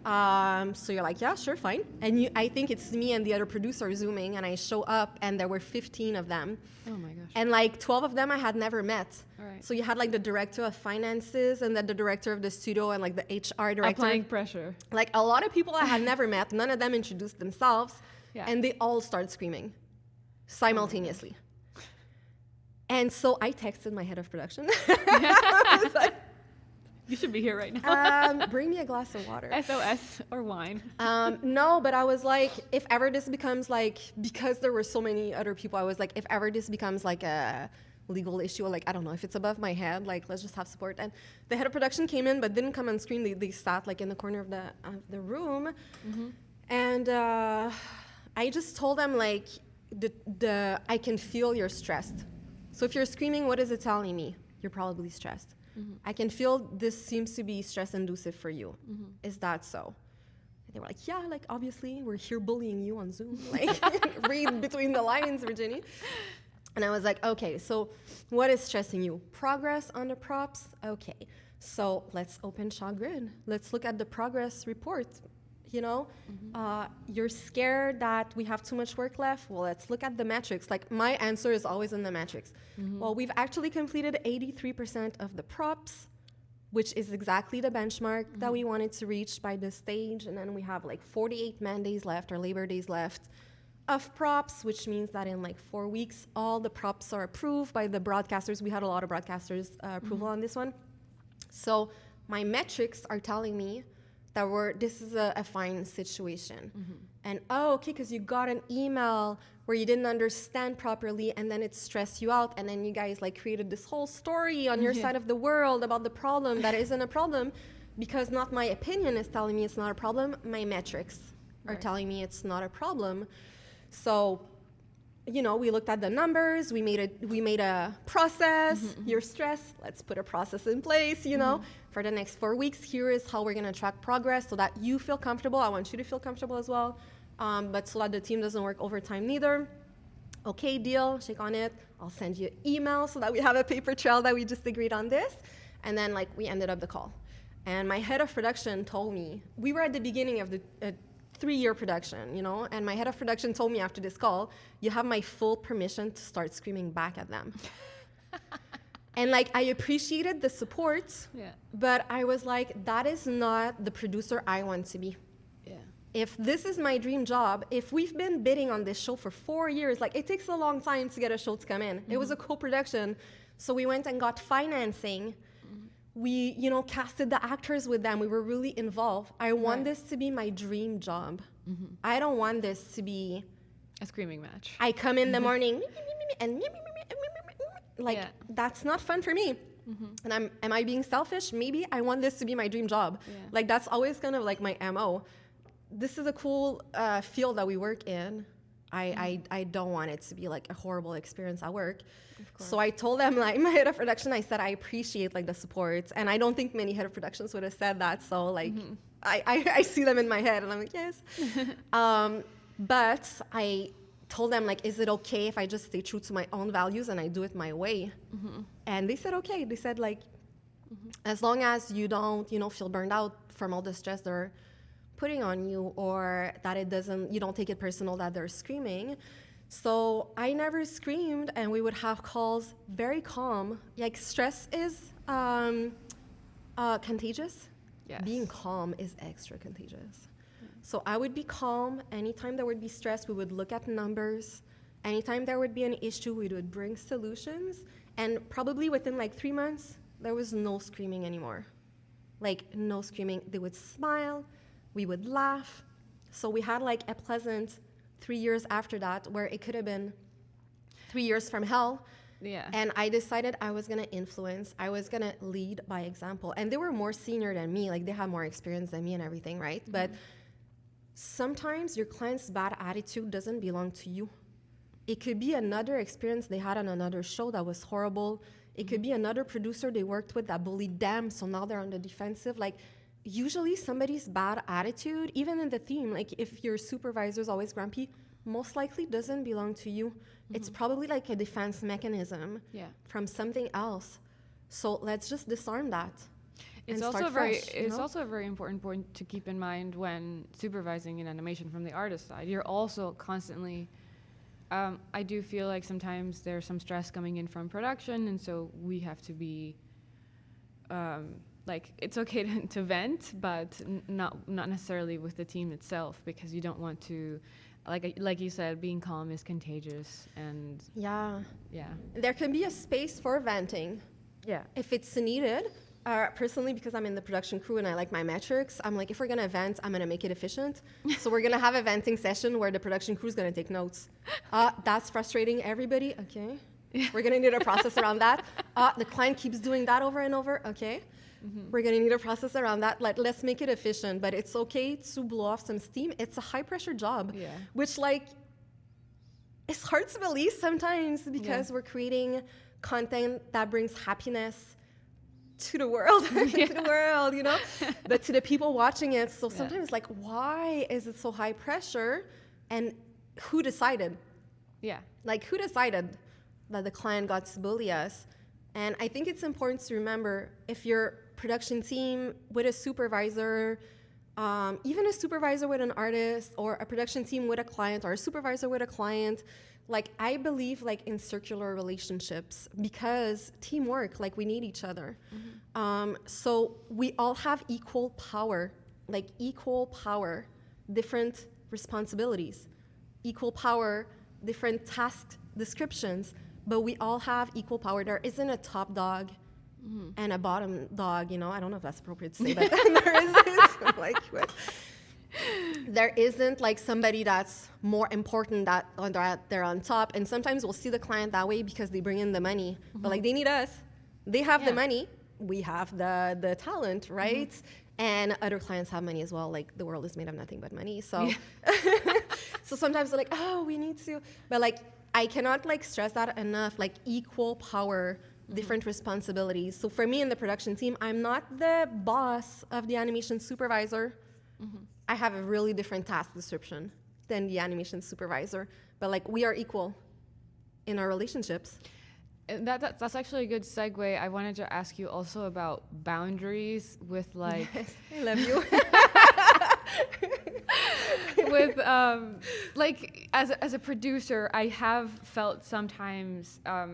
So you're like, yeah, sure, fine. And I think it's me and the other producer Zooming, and I show up, and there were 15 of them. Oh my gosh. And like 12 of them I had never met. All right. So you had like the director of finances and then the director of the studio and like the HR director. Applying pressure. Like a lot of people I had never met. None of them introduced themselves. Yeah. And they all started screaming simultaneously. And so I texted my head of production. I was like, you should be here right now. Bring me a glass of water. SOS or wine. No, but I was like, if ever this becomes like, because there were so many other people, I was like, if ever this becomes like a legal issue, like, I don't know, if it's above my head, like, let's just have support. And the head of production came in, but didn't come on screen. They sat like in the corner of the room. And I just told them like, I can feel you're stressed. So if you're screaming, what is it telling me? You're probably stressed. I can feel this seems to be stress-inducive for you. Is that so? And they were like, yeah, like obviously we're here bullying you on Zoom. Like read between the lines, Virginie. And I was like, okay, so what is stressing you? Progress on the props? Okay, so let's open ShotGrid. Let's look at the progress report. You're scared that we have too much work left. Well, let's look at the metrics. Like my answer is always in the metrics. Well, we've actually completed 83% of the props, which is exactly the benchmark that we wanted to reach by this stage. And then we have like 48 man days left or labor days left of props, which means that in like 4 weeks, all the props are approved by the broadcasters. We had a lot of broadcasters approval on this one. So my metrics are telling me that this is a fine situation. And okay, because you got an email where you didn't understand properly and then it stressed you out and then you guys like created this whole story on your side of the world about the problem that isn't a problem because not my opinion is telling me it's not a problem, my metrics are telling me it's not a problem. So, we looked at the numbers, we made a process, you're stressed, let's put a process in place, for the next 4 weeks, here is how we're gonna track progress so that you feel comfortable. I want you to feel comfortable as well, but so that the team doesn't work overtime neither. Okay, deal, shake on it. I'll send you an email so that we have a paper trail that we just agreed on this. And then we ended up the call. And my head of production told me, we were at the beginning of the 3-year production, and my head of production told me after this call, you have my full permission to start screaming back at them. And I appreciated the support, but I was like, that is not the producer I want to be. Yeah. If this is my dream job, if we've been bidding on this show for 4 years, it takes a long time to get a show to come in. It was a co-production, so we went and got financing. We, casted the actors with them. We were really involved. I want Right. this to be my dream job. I don't want this to be, A screaming match. I come in the morning and like, Yeah. that's not fun for me. And am I being selfish? Maybe. I want this to be my dream job. Yeah. Like, that's always kind of like my MO. This is a cool field that we work in. I don't want it to be like a horrible experience at work. So I told them, like, my head of production, I said, I appreciate like the support. And I don't think many head of productions would have said that. So like, I see them in my head and I'm like, yes. But I told them, like, is it okay if I just stay true to my own values and I do it my way? And they said, okay. They said, like, as long as you don't, feel burned out from all the stress they're putting on you, or that you don't take it personal that they're screaming. So I never screamed, and we would have calls very calm. Like, stress is contagious. Yes. Being calm is extra contagious. So I would be calm. Anytime there would be stress, we would look at numbers. Anytime there would be an issue, we would bring solutions. And probably within like 3 months, there was no screaming anymore. Like, no screaming. They would smile. We would laugh. So we had like a pleasant 3 years after that, where it could have been 3 years from hell. Yeah. And I decided I was going to influence. I was going to lead by example. And they were more senior than me. Like, they had more experience than me and everything, right? But sometimes your client's bad attitude doesn't belong to you. It could be another experience they had on another show that was horrible. It could be another producer they worked with that bullied them, so now they're on the defensive. Like, usually somebody's bad attitude, even in the theme, like if your supervisor's always grumpy, most likely doesn't belong to you. It's probably like a defense mechanism from something else. So let's just disarm that. It's and also start very fresh, it's also a very important point to keep in mind when supervising in animation from the artist side. You're also constantly I do feel like sometimes there's some stress coming in from production, and so we have to be like, it's okay to vent, but not necessarily with the team itself, because you don't want to, like you said, being calm is contagious. And Yeah. yeah, There can be a space for venting yeah, if it's needed. Personally, because I'm in the production crew and I like my metrics, I'm like, if we're gonna vent, I'm gonna make it efficient. So we're gonna have a venting session where the production crew is gonna take notes. That's frustrating everybody. Okay. We're gonna need a process around that. The client keeps doing that over and over. Okay. We're gonna need a process around that. Let's make it efficient, but it's okay to blow off some steam. It's a high pressure job, Yeah. which it's hard to believe sometimes, because we're creating content that brings happiness to the world, to the world, but to the people watching it. So sometimes like, why is it so high pressure? And who decided? yeah, Like, who decided that the client got to bully us? And I think it's important to remember, if your production team with a supervisor, even a supervisor with an artist, or a production team with a client, or a supervisor with a client, like, I believe like in circular relationships, because teamwork, like, we need each other. So we all have equal power, different responsibilities, equal power, different task descriptions, but we all have equal power. There isn't a top dog and a bottom dog, I don't know if that's appropriate to say, but there isn't, like, what? There isn't like somebody that's more important that they're on top. And sometimes we'll see the client that way because they bring in the money, but like, they need us. They have the money. We have the talent, right? And other clients have money as well. Like, the world is made of nothing but money. So, so sometimes they're like, oh, we need to, but like, I cannot like stress that enough, like, equal power, different responsibilities. So for me in the production team, I'm not the boss of the animation supervisor. I have a really different task description than the animation supervisor, but like, we are equal in our relationships. And that's actually a good segue. I wanted to ask you also about boundaries with like Yes, I love you. with like, as a producer, I have felt sometimes, I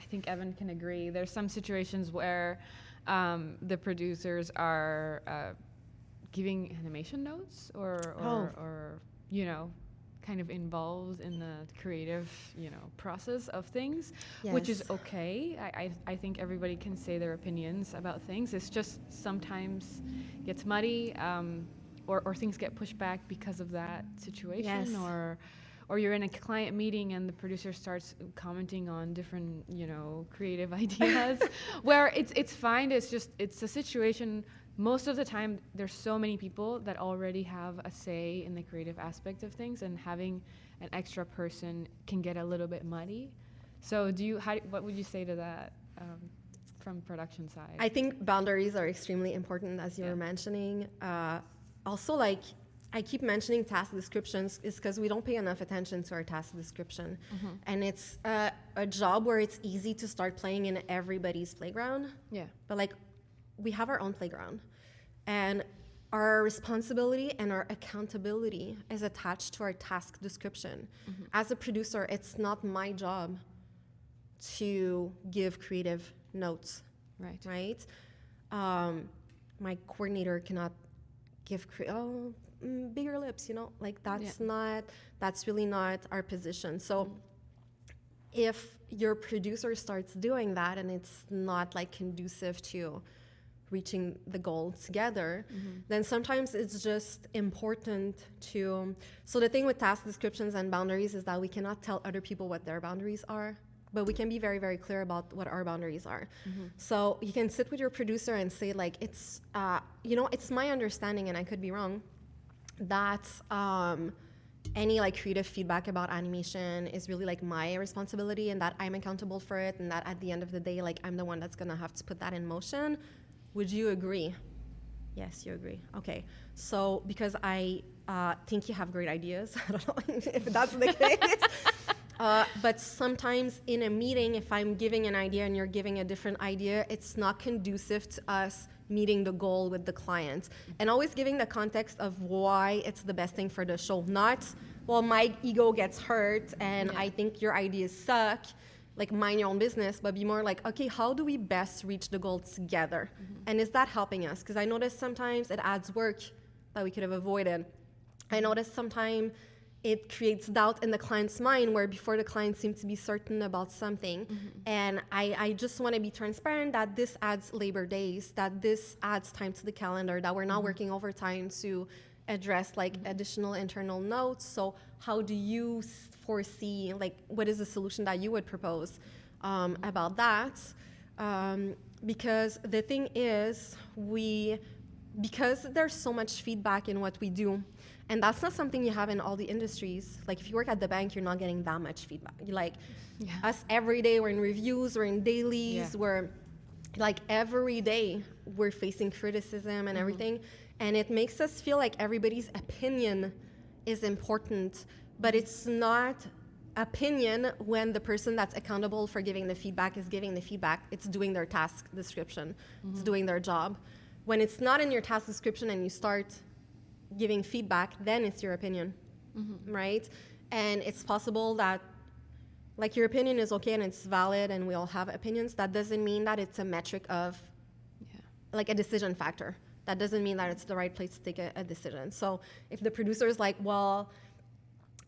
think Evan can agree, there's some situations where the producers are giving animation notes or kind of involved in the creative, process of things, which is Yes. okay. I think everybody can say their opinions about things. It's just sometimes gets muddy, or things get pushed back because of that situation, Yes. or you're in a client meeting and the producer starts commenting on different, creative ideas, where it's fine. It's a situation. Most of the time, there's so many people that already have a say in the creative aspect of things, and having an extra person can get a little bit muddy. So, what would you say to that, from production side? I think boundaries are extremely important, as you were mentioning. Also, like, I keep mentioning task descriptions is because we don't pay enough attention to our task description. And it's a job where it's easy to start playing in everybody's playground. Yeah. But like, we have our own playground. And our responsibility and our accountability is attached to our task description. As a producer, it's not my job to give creative notes, right? My coordinator cannot give bigger lips, like that's really not our position. So if your producer starts doing that and it's not like conducive to reaching the goal together, then sometimes it's just important to, so the thing with task descriptions and boundaries is that we cannot tell other people what their boundaries are, but we can be very, very clear about what our boundaries are. So you can sit with your producer and say, like, it's, it's my understanding, and I could be wrong, that any like creative feedback about animation is really like my responsibility, and that I'm accountable for it, and that at the end of the day, like, I'm the one that's gonna have to put that in motion. Would you agree? Yes, you agree. Okay. So because I think you have great ideas, I don't know if that's the case. But sometimes in a meeting, if I'm giving an idea and you're giving a different idea, it's not conducive to us meeting the goal with the client. And always giving the context of why it's the best thing for the show. Not, well, my ego gets hurt and I think your ideas suck. Like, mind your own business, but be more like, okay, how do we best reach the goal together? And is that helping us? Because I notice sometimes it adds work that we could have avoided. I notice sometimes it creates doubt in the client's mind, where before the client seemed to be certain about something. And I just want to be transparent that this adds labor days, that this adds time to the calendar, that we're not working overtime to address like additional internal notes. So how do you foresee, like, what is the solution that you would propose about that? Because the thing is, because there's so much feedback in what we do, and that's not something you have in all the industries. Like, if you work at the bank, you're not getting that much feedback. Us every day, we're in reviews, we're in dailies, we're like every day we're facing criticism and everything. And it makes us feel like everybody's opinion is important, but it's not opinion when the person that's accountable for giving the feedback is giving the feedback. It's doing their task description. It's doing their job. When it's not in your task description and you start giving feedback, then it's your opinion, right? And it's possible that, like, your opinion is okay and it's valid and we all have opinions. That doesn't mean that it's a metric of, like, a decision factor. That doesn't mean that it's the right place to take a decision. So if the producer is like, well,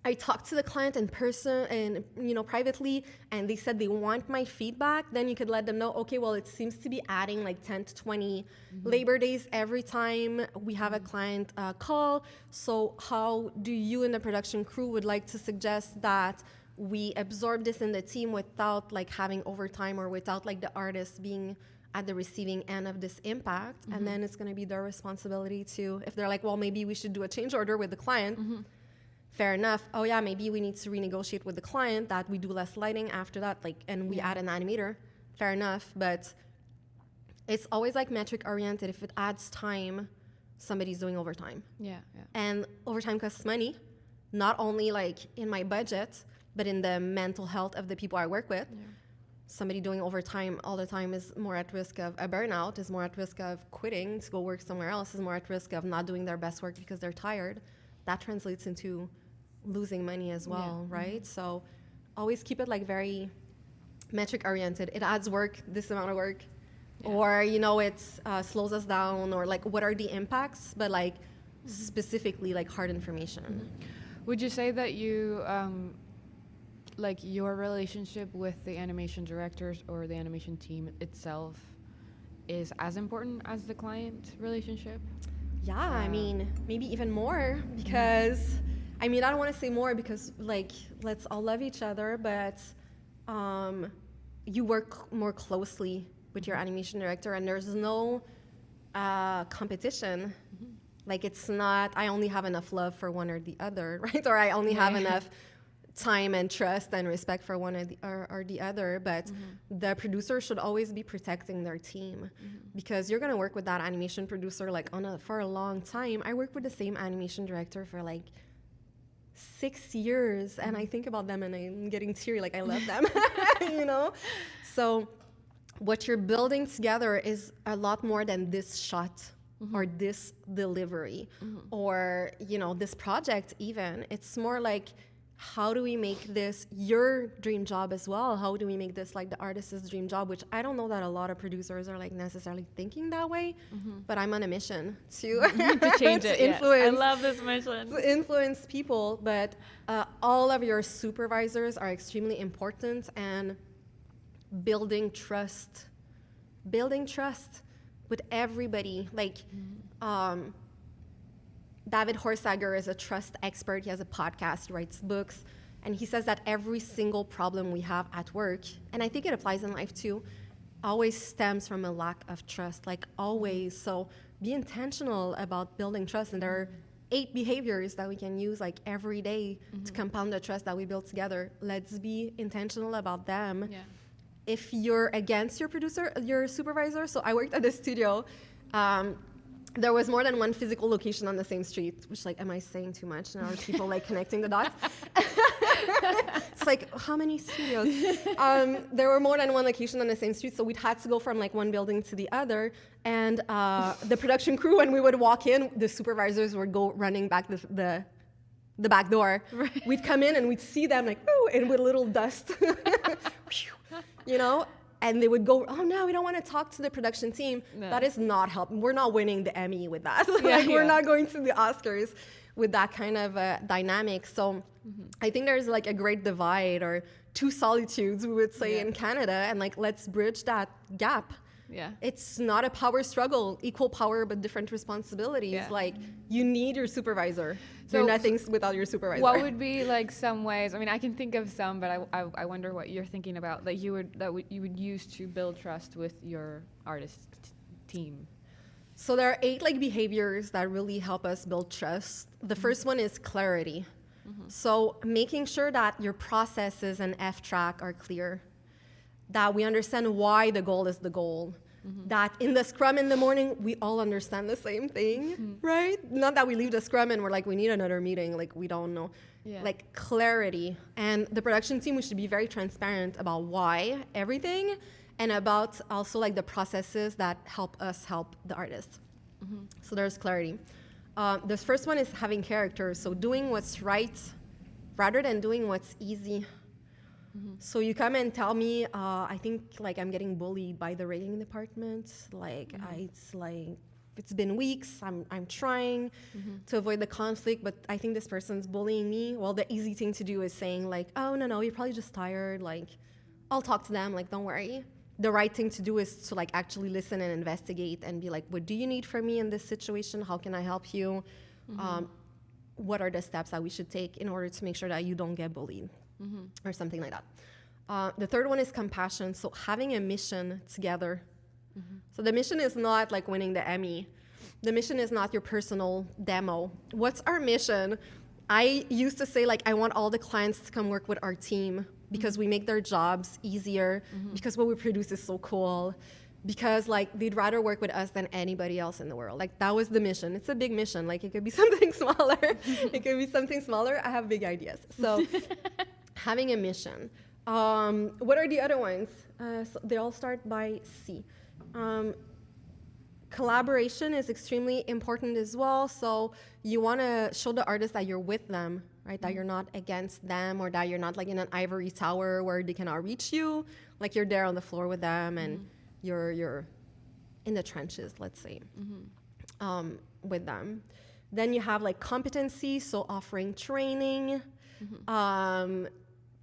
I talked to the client in person and, privately, and they said they want my feedback, then you could let them know, okay, well, it seems to be adding like 10 to 20 labor days every time we have a client call. So how do you and the production crew would like to suggest that we absorb this in the team without like having overtime, or without like the artist being at the receiving end of this impact? And then it's going to be their responsibility to, if they're like, well, maybe we should do a change order with the client, fair enough. Oh yeah, maybe we need to renegotiate with the client that we do less lighting after that, like, and we add an animator, fair enough. But it's always like metric oriented. If it adds time, somebody's doing overtime. And overtime costs money, not only like in my budget, but in the mental health of the people I work with. Somebody doing overtime all the time is more at risk of a burnout, is more at risk of quitting to go work somewhere else, is more at risk of not doing their best work because they're tired. That translates into losing money as well, right? So always keep it like very metric oriented. It adds work, this amount of work, or, it slows us down, or like what are the impacts, but like specifically like hard information. Would you say that you, like your relationship with the animation directors or the animation team itself is as important as the client relationship? Yeah, I mean, maybe even more because, I mean, I don't want to say more because, like, let's all love each other, but you work more closely with your animation director and there's no competition. Like, it's not, I only have enough love for one or the other, right? Or I only have enough time and trust and respect for one or the other, but the producer should always be protecting their team because you're going to work with that animation producer like for a long time. I worked with the same animation director for like 6 years and I think about them and I'm getting teary, like I love them, you know? So what you're building together is a lot more than this shot or this delivery or, you know, this project even. It's more like, how do we make this your dream job as well? How do we make this like the artist's dream job? Which I don't know that a lot of producers are like necessarily thinking that way, but I'm on a mission to, To change to it. influence. Yes. I love this mission. To influence people, but all of your supervisors are extremely important and building trust with everybody. Like, David Horsager is a trust expert. He has a podcast, he writes books, and he says that every single problem we have at work, and I think it applies in life too, always stems from a lack of trust, like always. So be intentional about building trust, and there are 8 behaviors that we can use like every day to compound the trust that we build together. Let's be intentional about them. Yeah. If you're against your supervisor, so I worked at a studio, there was more than one physical location on the same street, which like, am I saying too much? Now are people like connecting the dots? It's like, how many studios? There were more than one location on the same street, so we'd had to go from like one building to the other. And the production crew, when we would walk in, the supervisors would go running back the back door. Right. We'd come in and we'd see them like, ooh, and with a little dust, you know? And they would go, oh no, we don't want to talk to the production team. No. That is not helping. We're not winning the Emmy with that. We're not going to the Oscars with that kind of dynamic. So I think there's like a great divide or 2 solitudes, we would say in Canada, and like, let's bridge that gap. Yeah. It's not a power struggle, equal power, but different responsibilities. Yeah. Like, you need your supervisor. So you're nothing without your supervisor. What would be like some ways? I mean, I can think of some, but I wonder what you're thinking about that you would use to build trust with your artist team. So there are 8 like behaviors that really help us build trust. The first one is clarity. So making sure that your processes and F-track are clear, that we understand why the goal is the goal, that in the scrum in the morning, we all understand the same thing, right? Not that we leave the scrum and we're like, we need another meeting, like we don't know. Yeah. Like clarity. And the production team, we should be very transparent about why everything and about also like the processes that help us help the artist. So there's clarity. The first one is having character. So doing what's right rather than doing what's easy. So you come and tell me, I think like I'm getting bullied by the rating department. Like it's been weeks. I'm trying to avoid the conflict, but I think this person's bullying me. Well, the easy thing to do is saying like, oh no, you're probably just tired. Like, I'll talk to them. Like, don't worry. The right thing to do is to like actually listen and investigate and be like, what do you need from me in this situation? How can I help you? What are the steps that we should take in order to make sure that you don't get bullied? Or something like that. The third one is compassion. So having a mission together. So the mission is not like winning the Emmy. The mission is not your personal demo. What's our mission? I used to say like, I want all the clients to come work with our team because we make their jobs easier, because what we produce is so cool, because like they'd rather work with us than anybody else in the world. Like that was the mission. It's a big mission. Like it could be something smaller. It could be something smaller. I have big ideas. So having a mission. What are the other ones? So they all start by C. Collaboration is extremely important as well. So you want to show the artist that you're with them, right? That you're not against them, or that you're not like in an ivory tower where they cannot reach you. Like you're there on the floor with them and you're in the trenches, let's say, with them. Then you have like competency, so offering training,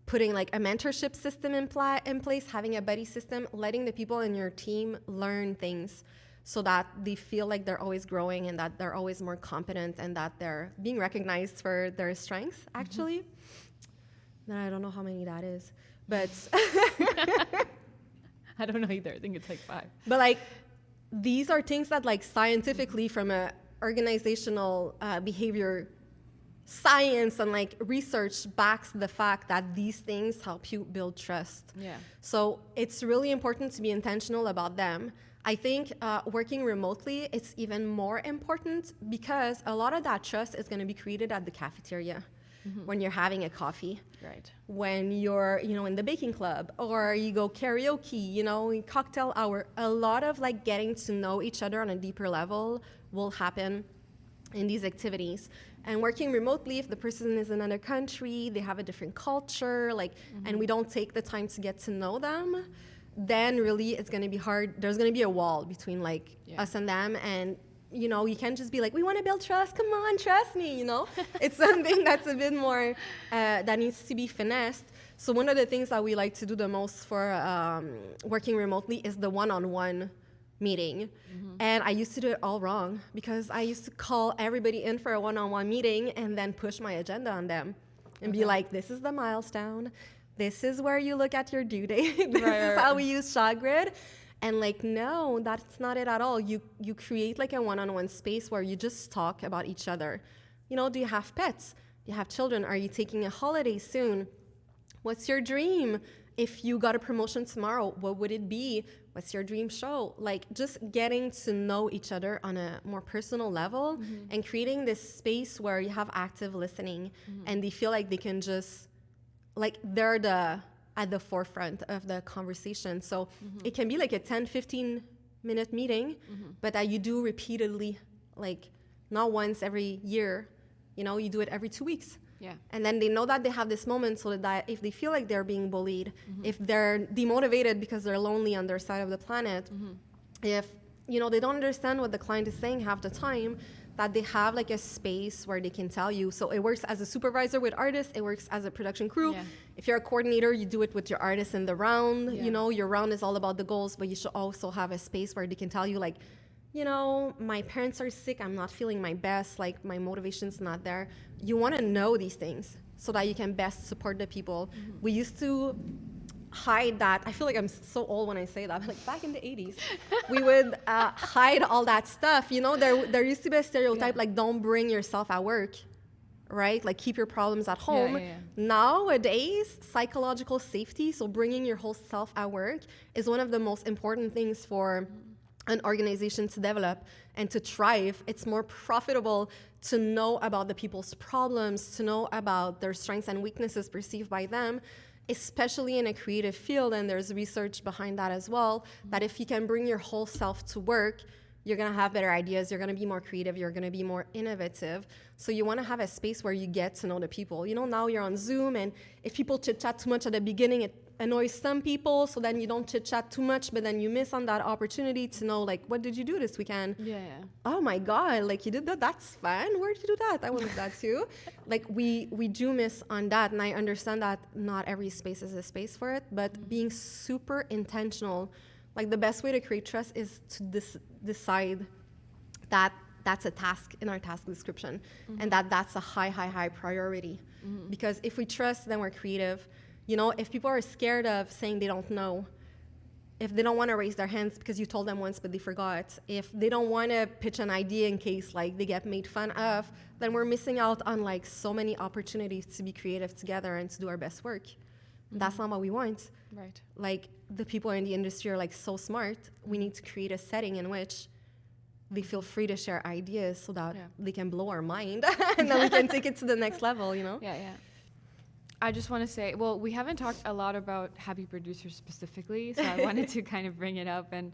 putting like a mentorship system in place, having a buddy system, letting the people in your team learn things so that they feel like they're always growing and that they're always more competent and that they're being recognized for their strengths, actually. Then I don't know how many that is, but I don't know either. I think it's like 5. but like these are things that like scientifically from a organizational behavior science and like research backs the fact that these things help you build trust. Yeah. So it's really important to be intentional about them. I think working remotely, it's even more important because a lot of that trust is going to be created at the cafeteria when you're having a coffee. Right. When you're, in the baking club, or you go karaoke, in cocktail hour. A lot of like getting to know each other on a deeper level will happen in these activities. And working remotely, if the person is in another country, they have a different culture, and we don't take the time to get to know them, then really it's going to be hard. There's going to be a wall between us and them. And, you can't just be like, we want to build trust. Come on, trust me, It's something that's a bit more, that needs to be finessed. So one of the things that we like to do the most for working remotely is the one-on-one meeting. And I used to do it all wrong because I used to call everybody in for a one-on-one meeting and then push my agenda on them and be like, this is the milestone. This is where you look at your due date. This is how we use ShotGrid. And no, that's not it at all. You create like a one-on-one space where you just talk about each other. Do you have pets? Do you have children? Are you taking a holiday soon? What's your dream? If you got a promotion tomorrow, what would it be? What's your dream show? Just getting to know each other on a more personal level and creating this space where you have active listening and they feel like they can just, they're at the forefront of the conversation. So it can be like a 10, 15-minute meeting, but that you do repeatedly, not once every year, you do it every 2 weeks. Yeah. And then they know that they have this moment so that if they feel like they're being bullied, if they're demotivated because they're lonely on their side of the planet, if, they don't understand what the client is saying half the time, that they have a space where they can tell you. So it works as a supervisor with artists, it works as a production crew. Yeah. If you're a coordinator, you do it with your artists in the round. Your round is all about the goals, but you should also have a space where they can tell you my parents are sick, I'm not feeling my best, my motivation's not there. You want to know these things so that you can best support the people. We used to hide that. I feel like I'm so old when I say that, but back in the 80s, we would hide all that stuff. There used to be a stereotype, don't bring yourself at work, right? Keep your problems at home. Nowadays, psychological safety, so bringing your whole self at work, is one of the most important things for an organization to develop and to thrive. It's more profitable to know about the people's problems, to know about their strengths and weaknesses perceived by them, especially in a creative field. And there's research behind that as well, that if you can bring your whole self to work, you're going to have better ideas, you're going to be more creative, you're going to be more innovative. So you want to have a space where you get to know the people. Now you're on Zoom, and if people chit-chat too much at the beginning, it annoys some people, so then you don't chit-chat too much, but then you miss on that opportunity to know, what did you do this weekend? Oh my God, you did that? That's fun. Where did you do that? I want to do that too. We do miss on that, and I understand that not every space is a space for it, but being super intentional. The best way to create trust is to decide that that's a task in our task description, and that's a high priority. Because if we trust, then we're creative. If people are scared of saying they don't know, if they don't want to raise their hands because you told them once but they forgot, if they don't want to pitch an idea in case they get made fun of, then we're missing out on so many opportunities to be creative together and to do our best work. That's not what we want. Right. The people in the industry are so smart. We need to create a setting in which they feel free to share ideas so that they can blow our mind and then we can take it to the next level, Yeah. I just want to say, well, we haven't talked a lot about happy producers specifically, so I wanted to kind of bring it up. And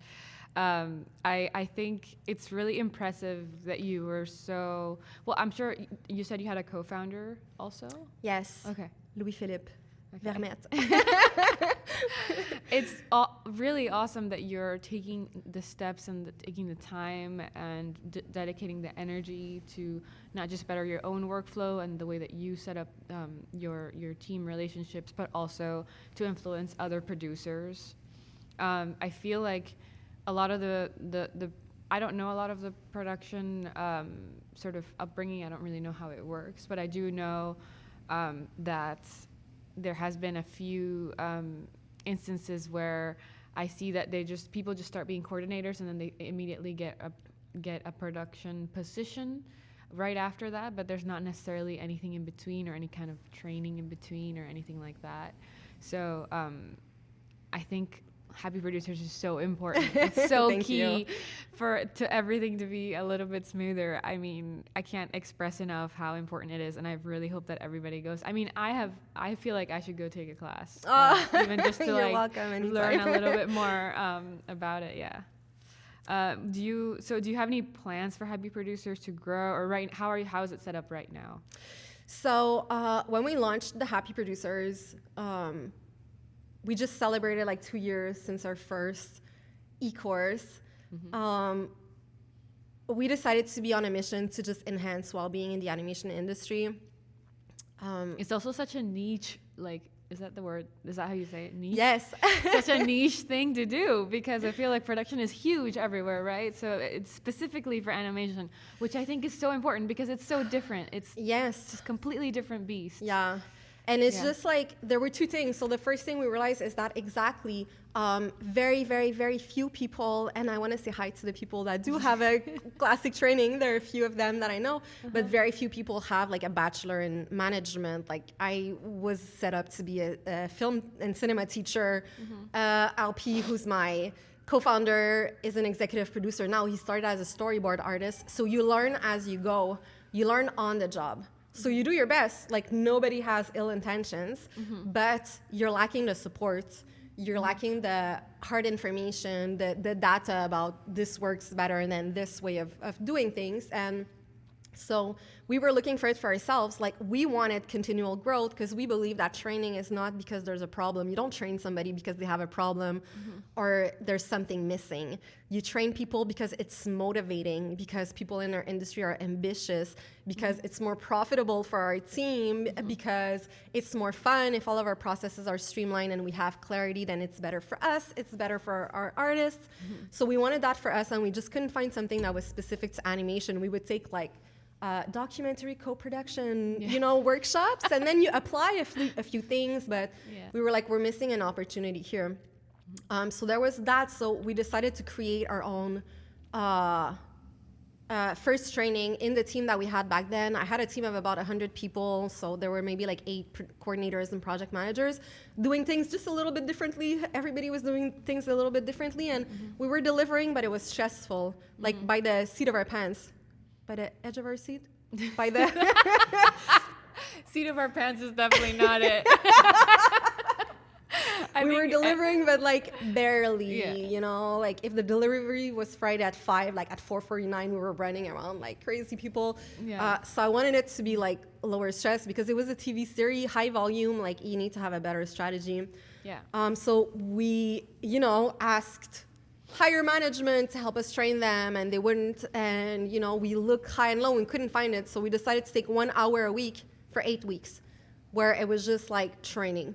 I think it's really impressive that you were so, well, I'm sure you said you had a co-founder also? Yes. Okay. Louis-Philippe. Vermette. It's really awesome that you're taking the steps and taking the time and dedicating the energy to not just better your own workflow and the way that you set up your team relationships, but also to influence other producers. I feel like a lot of the I don't know a lot of the production sort of upbringing. I don't really know how it works, but I do know that there has been a few instances where I see that people just start being coordinators and then they immediately get a production position right after that, but there's not necessarily anything in between or any kind of training in between or anything like that. So I think happy producers is so important. It's so key to everything to be a little bit smoother. I mean, I can't express enough how important it is, and I really hope that everybody goes. I mean, I feel like I should go take a class, even just to like learn a little bit more about it. Yeah. Do you have any plans for happy producers to grow, or how is it set up right now? So when we launched the Happy Producers, we just celebrated like 2 years since our first e-course. Mm-hmm. We decided to be on a mission to just enhance well-being in the animation industry. It's also such a niche, like, is that the word? Is that how you say it? Niche? Yes. Such a niche thing to do, because I feel like production is huge everywhere, right? So it's specifically for animation, which I think is so important because it's so different. It's just a completely different beast. Yeah. And it's just like, there were two things. So the first thing we realized is that very, very, very few people, and I want to say hi to the people that do have a classic training. There are a few of them that I know, but very few people have like a bachelor in management. Like I was set up to be a film and cinema teacher. LP, who's my co-founder, is an executive producer. Now he started as a storyboard artist. So you learn as you go. You learn on the job. So you do your best, like nobody has ill intentions, but you're lacking the support, you're lacking the hard information, the data about this works better than this way of doing things. And so we were looking for it for ourselves. Like we wanted continual growth because we believe that training is not because there's a problem. You don't train somebody because they have a problem or there's something missing. You train people because it's motivating, because people in our industry are ambitious, because it's more profitable for our team, because it's more fun. If all of our processes are streamlined and we have clarity, then it's better for us, it's better for our artists. So we wanted that for us, and we just couldn't find something that was specific to animation. We would take like documentary co-production, workshops, and then you apply a few things, but we were like, we're missing an opportunity here. So there was that. So we decided to create our own first training in the team that we had back then. I had a team of about 100 people, so there were maybe like 8 coordinators and project managers doing things just a little bit differently. Everybody was doing things a little bit differently, and we were delivering, but it was stressful, like by the seat of our pants. By the edge of our seat? By the seat of our pants is definitely not it. We were delivering, but like barely, like if the delivery was Friday at 5, like at 4:49, we were running around like crazy people. So I wanted it to be like lower stress because it was a TV series, high volume, like you need to have a better strategy. So we, asked higher management to help us train them, and they wouldn't, and we looked high and low and couldn't find it, so we decided to take 1 hour a week for 8 weeks where it was just like training.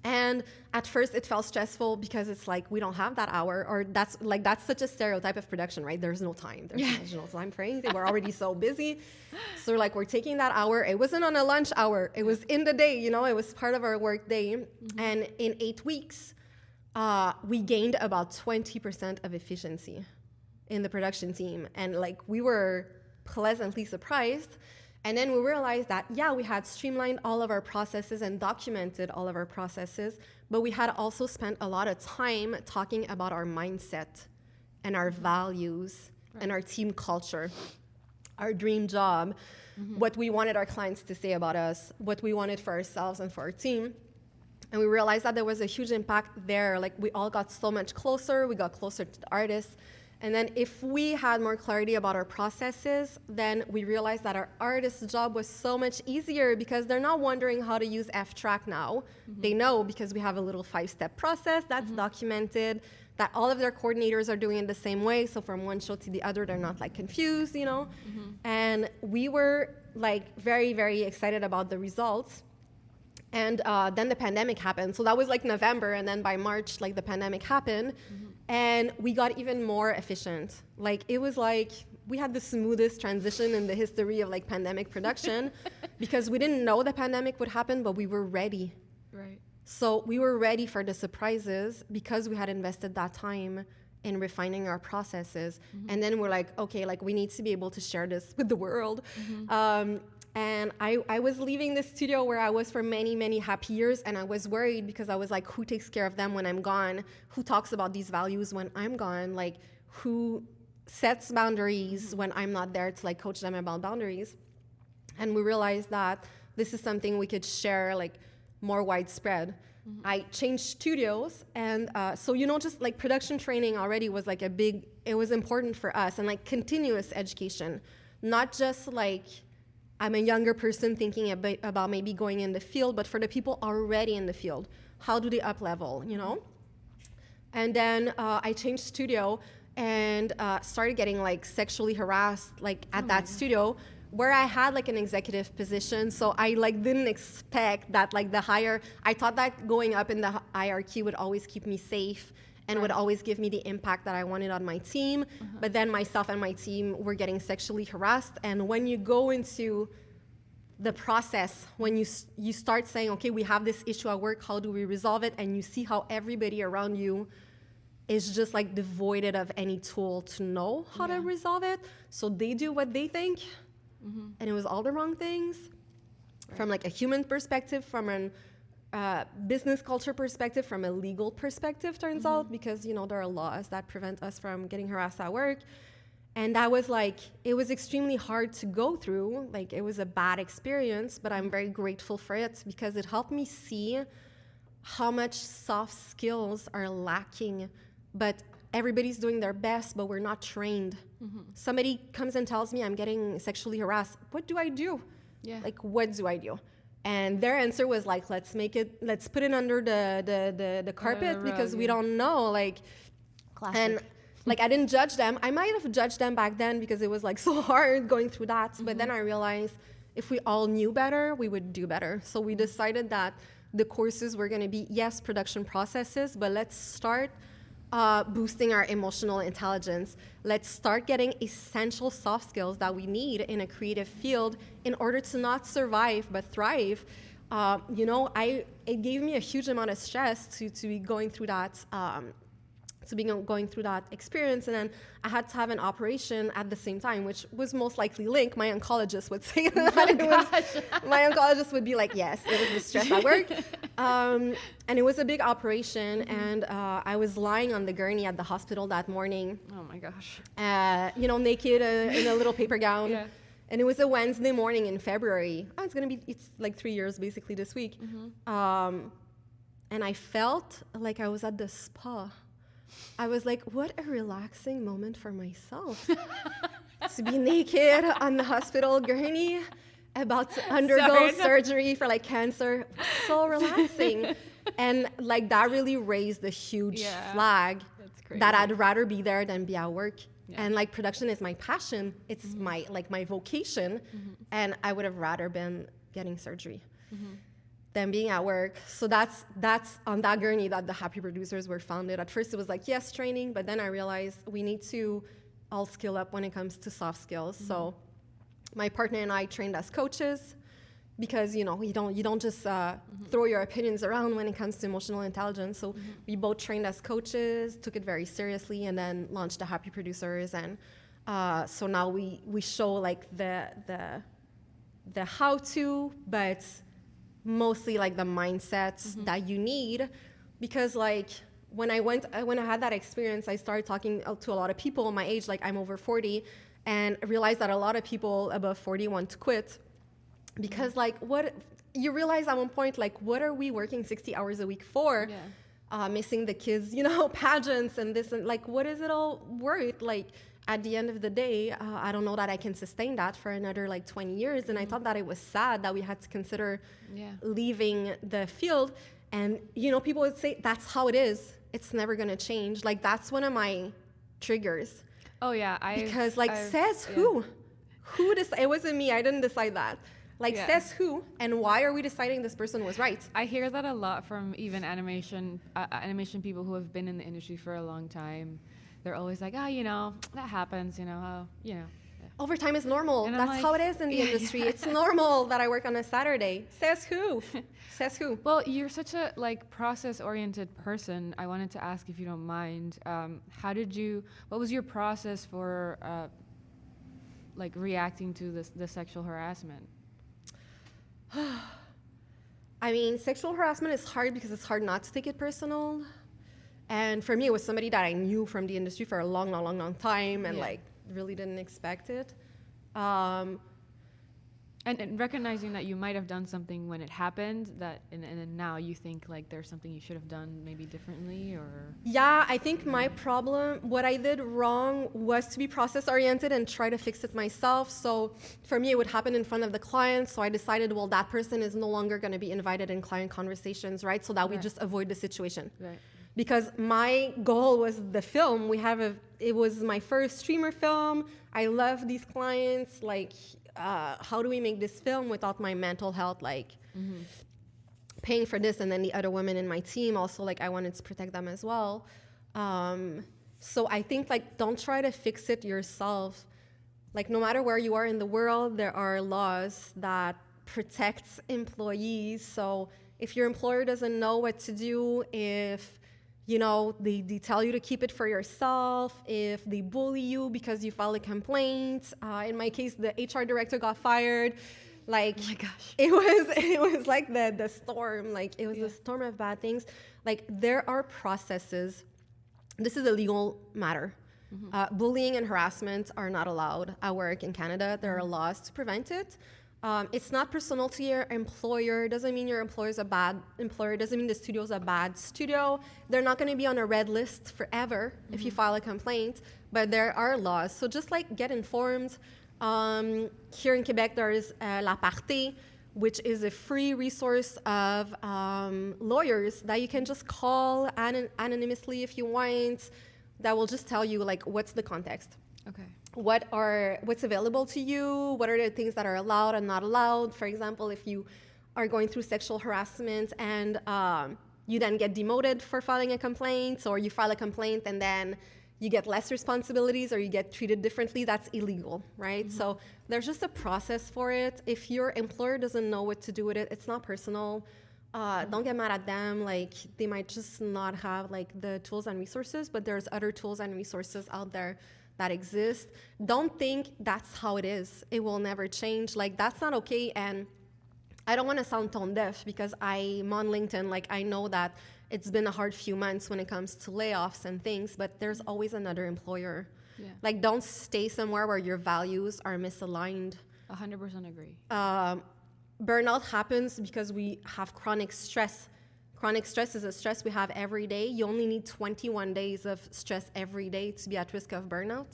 And at first it felt stressful because it's like we don't have that hour, or that's such a stereotype of production, right? There's no time no time for anything. We're already so busy, so we're taking that hour. It wasn't on a lunch hour, it was in the day, it was part of our work day. And in 8 weeks we gained about 20% of efficiency in the production team. And we were pleasantly surprised. And then we realized that, we had streamlined all of our processes and documented all of our processes, but we had also spent a lot of time talking about our mindset and our values and our team culture, our dream job, what we wanted our clients to say about us, what we wanted for ourselves and for our team. And we realized that there was a huge impact there. We all got so much closer. We got closer to the artists. And then if we had more clarity about our processes, then we realized that our artist's job was so much easier because they're not wondering how to use F-Track now. They know because we have a little 5-step process that's documented, that all of their coordinators are doing it the same way. So from one show to the other, they're not like confused, you know? And we were like very, very excited about the results. And then the pandemic happened. So that was like November, and then by March, like the pandemic happened, and we got even more efficient. Like it was like we had the smoothest transition in the history of like pandemic production because we didn't know the pandemic would happen, but we were ready. Right. So we were ready for the surprises because we had invested that time in refining our processes. And then we're like, okay, like we need to be able to share this with the world. And I was leaving the studio where I was for many, many happy years, and I was worried because I was like, who takes care of them when I'm gone? Who talks about these values when I'm gone? Like, who sets boundaries when I'm not there to like coach them about boundaries? And we realized that this is something we could share like more widespread. I changed studios, and so, you know, just like production training already was like it was important for us, and like continuous education, not just like, I'm a younger person thinking about maybe going in the field, but for the people already in the field, how do they up level, you know? And then I changed studio and started getting like sexually harassed like at that studio where I had like an executive position. So I like didn't expect that like I thought that going up in the hierarchy would always keep me safe and would always give me the impact that I wanted on my team. But then myself and my team were getting sexually harassed. And when you go into the process, when you start saying, okay, we have this issue at work, how do we resolve it? And you see how everybody around you is just like devoided of any tool to know how to resolve it. So they do what they think. And it was all the wrong things from like a human perspective, from an business culture perspective, from a legal perspective, turns out, because, you know, there are laws that prevent us from getting harassed at work. And that was like, it was extremely hard to go through. Like, it was a bad experience, but I'm very grateful for it because it helped me see how much soft skills are lacking, but everybody's doing their best, but we're not trained. Somebody comes and tells me I'm getting sexually harassed. What do I do? Yeah. Like, what do I do? And their answer was like, let's put it under the carpet because we don't know. Like, Classic. and like, I didn't judge them. I might have judged them back then because it was like so hard going through that. But then I realized if we all knew better, we would do better. So we decided that the courses were going to be, yes, production processes, but let's start boosting our emotional intelligence. Let's start getting essential soft skills that we need in a creative field in order to not survive but thrive. You know, it gave me a huge amount of stress to be going through that. Going through that experience, and then I had to have an operation at the same time, which was most likely linked. My oncologist would say that my oncologist would be like, yes, it was the stress at work. And it was a big operation, and I was lying on the gurney at the hospital that morning. Oh my gosh. You know, naked in a little paper gown. Yeah. And it was a Wednesday morning in February. It's like 3 years basically this week. And I felt like I was at the spa. I was like, what a relaxing moment for myself. To be naked on the hospital gurney, about to undergo surgery for like cancer. So relaxing. And like that really raised a huge flag that I'd rather be there than be at work. Yeah. And like production is my passion. It's my vocation. And I would have rather been getting surgery than being at work. So that's on that gurney that the Happy Producers were founded. At first it was like, yes, training, but then I realized we need to all skill up when it comes to soft skills. So my partner and I trained as coaches because, you know, you don't just throw your opinions around when it comes to emotional intelligence. So we both trained as coaches, took it very seriously, and then launched the Happy Producers. And so now we show like the how-to, but mostly like the mindsets that you need, because like when I had that experience, I started talking to a lot of people my age, like I'm over 40, and realized that a lot of people above 40 want to quit because like what you realize at one point, like what are we working 60 hours a week for? missing the kids, you know, pageants and this, and like, what is it all worth? Like, at the end of the day, I don't know that I can sustain that for another like 20 years. And I thought that it was sad that we had to consider leaving the field. And, you know, people would say, that's how it is. It's never going to change. Like, that's one of my triggers. Oh, yeah. Because, like, says who? Who decided? It wasn't me. I didn't decide that. Like, says who? And why are we deciding this person was right? I hear that a lot from even animation people who have been in the industry for a long time. They're always like, you know, that happens, you know, you know. Overtime is normal. And That's like, how it is in the industry. It's normal that I work on a Saturday. Says who? Says who? Well, you're such a like process-oriented person. I wanted to ask if you don't mind. What was your process for like reacting to the sexual harassment? I mean, sexual harassment is hard because it's hard not to take it personal. And for me, it was somebody that I knew from the industry for a long, long, long, long time, and like really didn't expect it. And recognizing that you might have done something when it happened, and then now you think like there's something you should have done maybe differently, or I think my problem, what I did wrong, was to be process oriented and try to fix it myself. So for me, it would happen in front of the client. So I decided, well, that person is no longer going to be invited in client conversations, right? So that we just avoid the situation. Right. Because my goal was the film. It was my first streamer film. I love these clients. Like, how do we make this film without my mental health, like paying for this? And then the other women in my team also, like, I wanted to protect them as well. So I think, like, don't try to fix it yourself. Like, no matter where you are in the world, there are laws that protect employees. So if your employer doesn't know what to do, if you know, they tell you to keep it for yourself, if they bully you because you file a complaint. In my case, the HR director got fired. Like, oh my gosh. It was like the storm. Like, it was a storm of bad things. Like, there are processes. This is a legal matter. Bullying and harassment are not allowed at work in Canada. There are laws to prevent it. It's not personal to your employer. Doesn't mean your employer's a bad employer. Doesn't mean the studio's a bad studio. They're not going to be on a red list forever if you file a complaint, but there are laws. So just like get informed. Here in Quebec, there is La Parte, which is a free resource of lawyers that you can just call anonymously if you want. That will just tell you like what's the context. Okay. What's available to you, what are the things that are allowed and not allowed. For example, if you are going through sexual harassment and you then get demoted for filing a complaint, or you file a complaint and then you get less responsibilities or you get treated differently, that's illegal, right? So there's just a process for it. If your employer doesn't know what to do with it, it's not personal. Don't get mad at them. Like, they might just not have like the tools and resources, but there's other tools and resources out there that exist. Don't think that's how it is. It will never change. Like, that's not okay. And I don't want to sound tone deaf because I'm on LinkedIn. Like, I know that it's been a hard few months when it comes to layoffs and things, but there's always another employer. Yeah. Like, don't stay somewhere where your values are misaligned. 100% agree. Burnout happens because we have chronic stress. Chronic stress is a stress we have every day. You only need 21 days of stress every day to be at risk of burnout.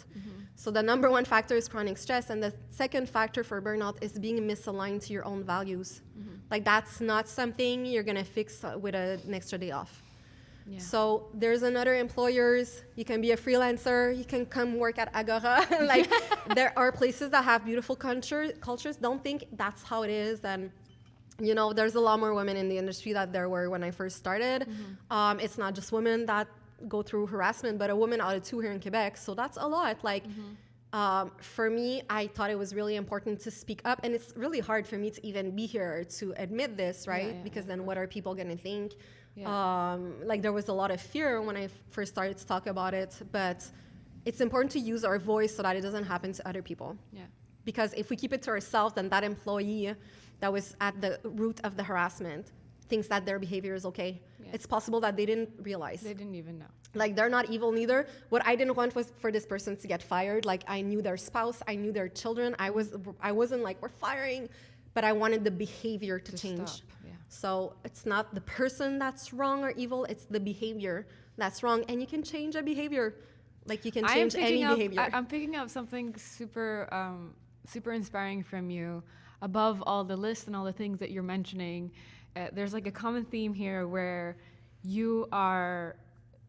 So the number one factor is chronic stress. And the second factor for burnout is being misaligned to your own values. Like, that's not something you're going to fix with an extra day off. Yeah. So there's another employers. You can be a freelancer. You can come work at Agora. Like, there are places that have beautiful cultures. Don't think that's how it is. And you know, there's a lot more women in the industry that there were when I first started. It's not just women that go through harassment, but a woman out of two here in Quebec. So that's a lot. Like, for me, I thought it was really important to speak up. And it's really hard for me to even be here to admit this, right? Because then what are people going to think? Like, there was a lot of fear when I first started to talk about it. But it's important to use our voice so that it doesn't happen to other people. Because if we keep it to ourselves, then that employee that was at the root of the harassment thinks that their behavior is okay. It's possible that they didn't realize. They didn't even know. Like, they're not evil neither. What I didn't want was for this person to get fired. Like, I knew their spouse, I knew their children. I wasn't like, we're firing, but I wanted the behavior to change. Stop. So it's not the person that's wrong or evil, it's the behavior that's wrong. And you can change a behavior. Like you can change any behavior. I'm picking up something super inspiring from you. Above all the list and all the things that you're mentioning, there's like a common theme here where you are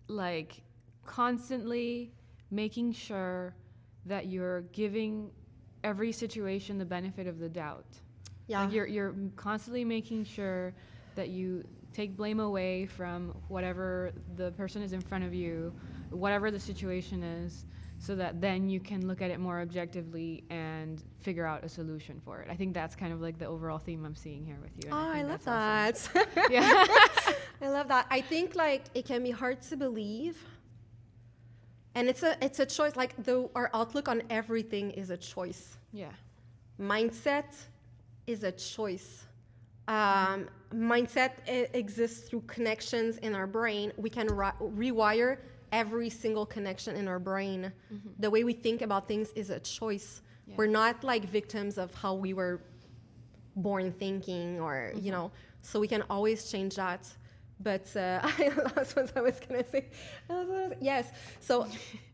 like constantly making sure that you're giving every situation the benefit of the doubt. Yeah. Like you're constantly making sure that you take blame away from whatever the person is in front of you, whatever the situation is, so that then you can look at it more objectively and figure out a solution for it. I think that's kind of like the overall theme I'm seeing here with you. Oh, I love that. Yeah. I love that. I think like it can be hard to believe. And it's a choice. Like our outlook on everything is a choice. Yeah. Mindset is a choice. Mindset exists through connections in our brain. We can rewire every single connection in our brain. Mm-hmm. The way we think about things is a choice. Yeah. We're not like victims of how we were born thinking or, Mm-hmm. you know, so we can always change that. But I lost what I was going to say. Yes. So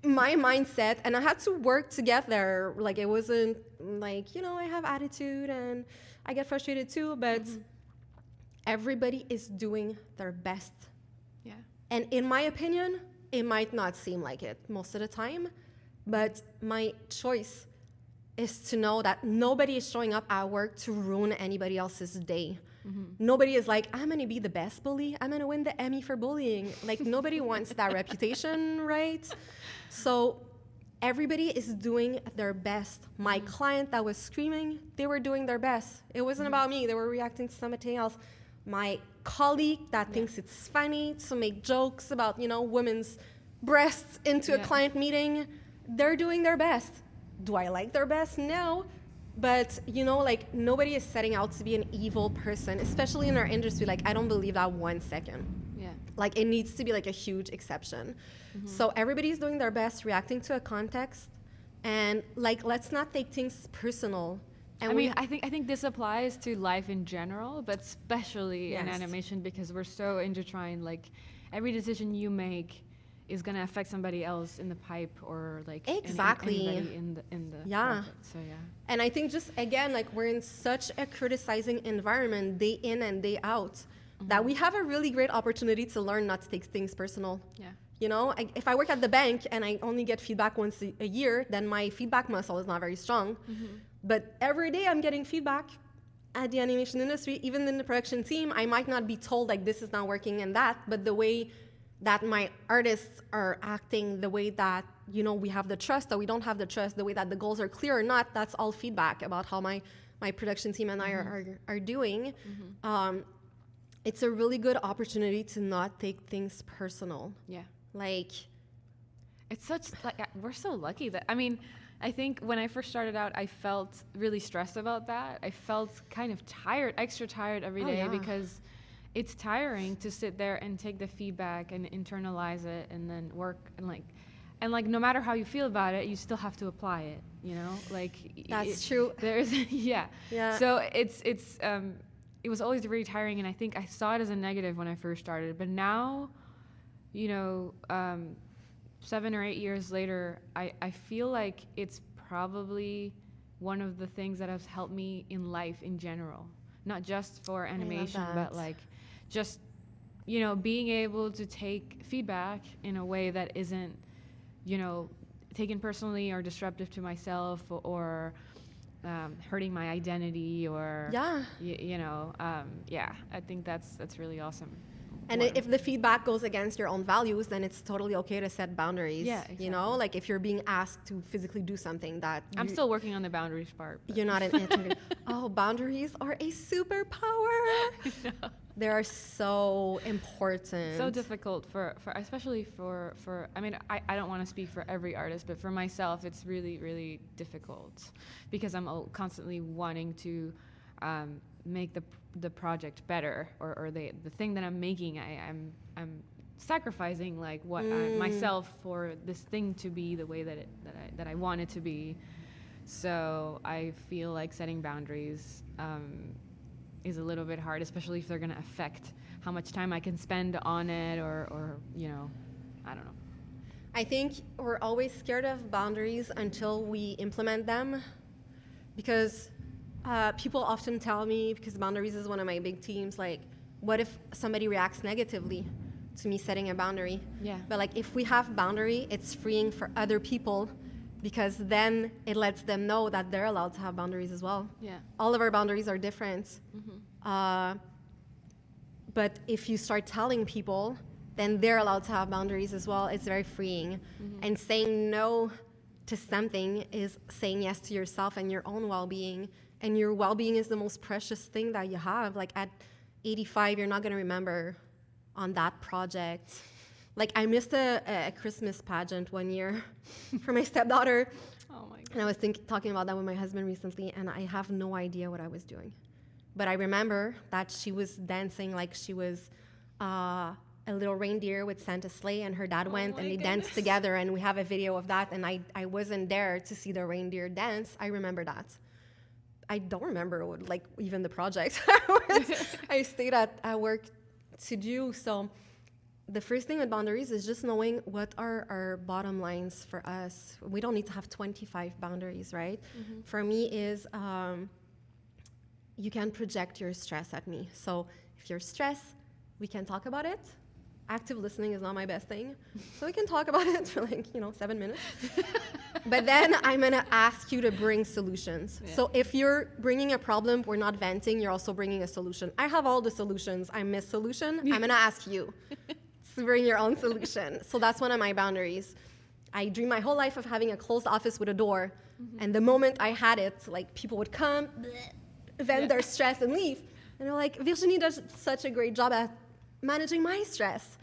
my mindset, and I had to work to get there. Like it wasn't like, you know, I have attitude and I get frustrated too, but everybody is doing their best. Yeah. And in my opinion, it might not seem like it most of the time, but my choice is to know that nobody is showing up at work to ruin anybody else's day. Nobody is like, I'm going to be the best bully. I'm going to win the Emmy for bullying. Like, nobody wants that reputation, right? So everybody is doing their best. My client that was screaming, they were doing their best. It wasn't about me. They were reacting to something else. My colleague that thinks it's funny to make jokes about, you know, women's breasts into a client meeting, they're doing their best. Do I like their best? No. But, you know, like, nobody is setting out to be an evil person, especially in our industry. Like, I don't believe that 1 second. Yeah. Like, it needs to be, like, a huge exception. So everybody's doing their best, reacting to a context. And, like, let's not take things personal. And I mean, I think this applies to life in general, but especially in animation because we're so intertwined. Like, every decision you make is gonna affect somebody else in the pipe or like exactly anybody in the project. So yeah. And I think just again, like we're in such a criticizing environment day in and day out that we have a really great opportunity to learn not to take things personal. Yeah. You know, if I work at the bank and I only get feedback once a year, then my feedback muscle is not very strong. But every day I'm getting feedback at the animation industry, even in the production team. I might not be told like this is not working and that, but the way that my artists are acting, the way that, you know, we have the trust or we don't have the trust, the way that the goals are clear or not, that's all feedback about how my production team and I are doing. It's a really good opportunity to not take things personal. Yeah. Like, it's such, like, we're so lucky that, I mean, I think when I first started out, I felt really stressed about that. I felt kind of tired, extra tired every day because it's tiring to sit there and take the feedback and internalize it and then work and like no matter how you feel about it, you still have to apply it, you know? Like that's true. There's yeah. So it was always really tiring, and I think I saw it as a negative when I first started. But now, you know, 7 or 8 years later, I feel like it's probably one of the things that has helped me in life in general. Not just for animation, but like just, you know, being able to take feedback in a way that isn't, you know, taken personally or disruptive to myself or hurting my identity or, you know, I think that's really awesome. And if the feedback goes against your own values, then it's totally okay to set boundaries. Yeah, exactly. You know, like if you're being asked to physically do something that I'm still working on the boundaries part. You're not an intern. Oh, boundaries are a superpower. They are so important. So difficult for especially for I mean, I don't want to speak for every artist, but for myself, it's really, really difficult because I'm constantly wanting to make the project better or the thing that I'm making. I'm sacrificing like what myself for this thing to be the way that I want it to be. So I feel like setting boundaries is a little bit hard, especially if they're going to affect how much time I can spend on it, or I don't know. I think we're always scared of boundaries until we implement them, because people often tell me, because boundaries is one of my big themes, like, what if somebody reacts negatively to me setting a boundary? Yeah. But like, if we have boundary, it's freeing for other people, because then it lets them know that they're allowed to have boundaries as well. Yeah. All of our boundaries are different. But if you start telling people, then they're allowed to have boundaries as well. It's very freeing. And saying no to something is saying yes to yourself and your own well-being. And your well-being is the most precious thing that you have. Like, at 85, you're not going to remember on that project. Like, I missed a Christmas pageant one year for my stepdaughter. Oh my God. And I was talking about that with my husband recently, and I have no idea what I was doing. But I remember that she was dancing like she was a little reindeer with Santa's sleigh, and her dad went and they danced together, and we have a video of that, and I wasn't there to see the reindeer dance. I remember that. I don't remember like even the project I stayed at work to do. So the first thing with boundaries is just knowing what are our bottom lines for us. We don't need to have 25 boundaries, right? For me is you can project your stress at me. So if you're stressed, we can talk about it. Active listening is not my best thing. So we can talk about it for 7 minutes. But then I'm gonna ask you to bring solutions. Yeah. So if you're bringing a problem, we're not venting, you're also bringing a solution. I have all the solutions, I miss solution. I'm gonna ask you to bring your own solution. So that's one of my boundaries. I dream my whole life of having a closed office with a door. And the moment I had it, like, people would come, vent their stress and leave. And they're like, Virginie does such a great job at managing my stress.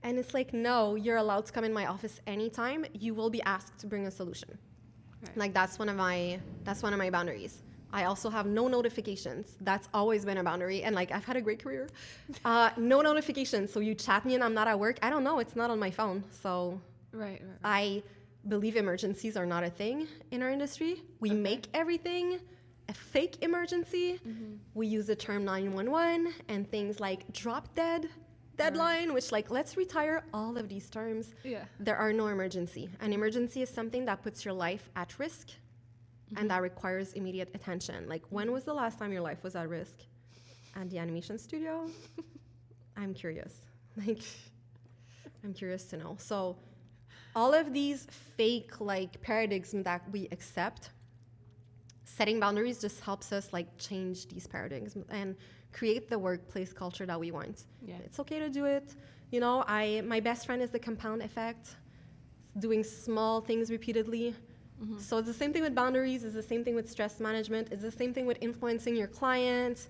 And it's like, no, you're allowed to come in my office anytime. You will be asked to bring a solution. Right. Like, that's one of my boundaries. I also have no notifications. That's always been a boundary. And like, I've had a great career. No notifications. So you chat me and I'm not at work. I don't know. It's not on my phone. So right. I believe emergencies are not a thing in our industry. We make everything a fake emergency. We use the term 911 and things like drop dead, deadline, which, like, let's retire all of these terms. Yeah. There are no emergency. An emergency is something that puts your life at risk and that requires immediate attention. Like, when was the last time your life was at risk? At the animation studio? I'm curious. Like, I'm curious to know. So all of these fake, like, paradigms that we accept, setting boundaries just helps us, like, change these paradigms and create the workplace culture that we want. Yeah. It's okay to do it. My best friend is the compound effect, doing small things repeatedly. So it's the same thing with boundaries, it's the same thing with stress management, it's the same thing with influencing your clients,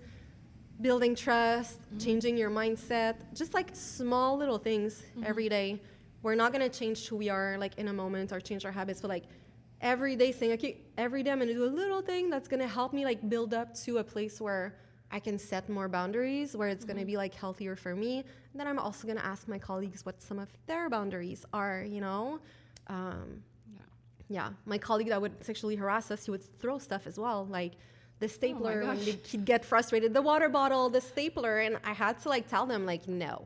building trust, changing your mindset, just like small little things every day. We're not gonna change who we are, like, in a moment, or change our habits, but like, every day saying, okay, every day I'm gonna do a little thing that's gonna help me, like, build up to a place where I can set more boundaries, where it's gonna be, like, healthier for me. And then I'm also gonna ask my colleagues what some of their boundaries are, Yeah, my colleague that would sexually harass us, he would throw stuff as well, like the stapler, when he'd get frustrated, the water bottle, the stapler, and I had to, like, tell them, like, no.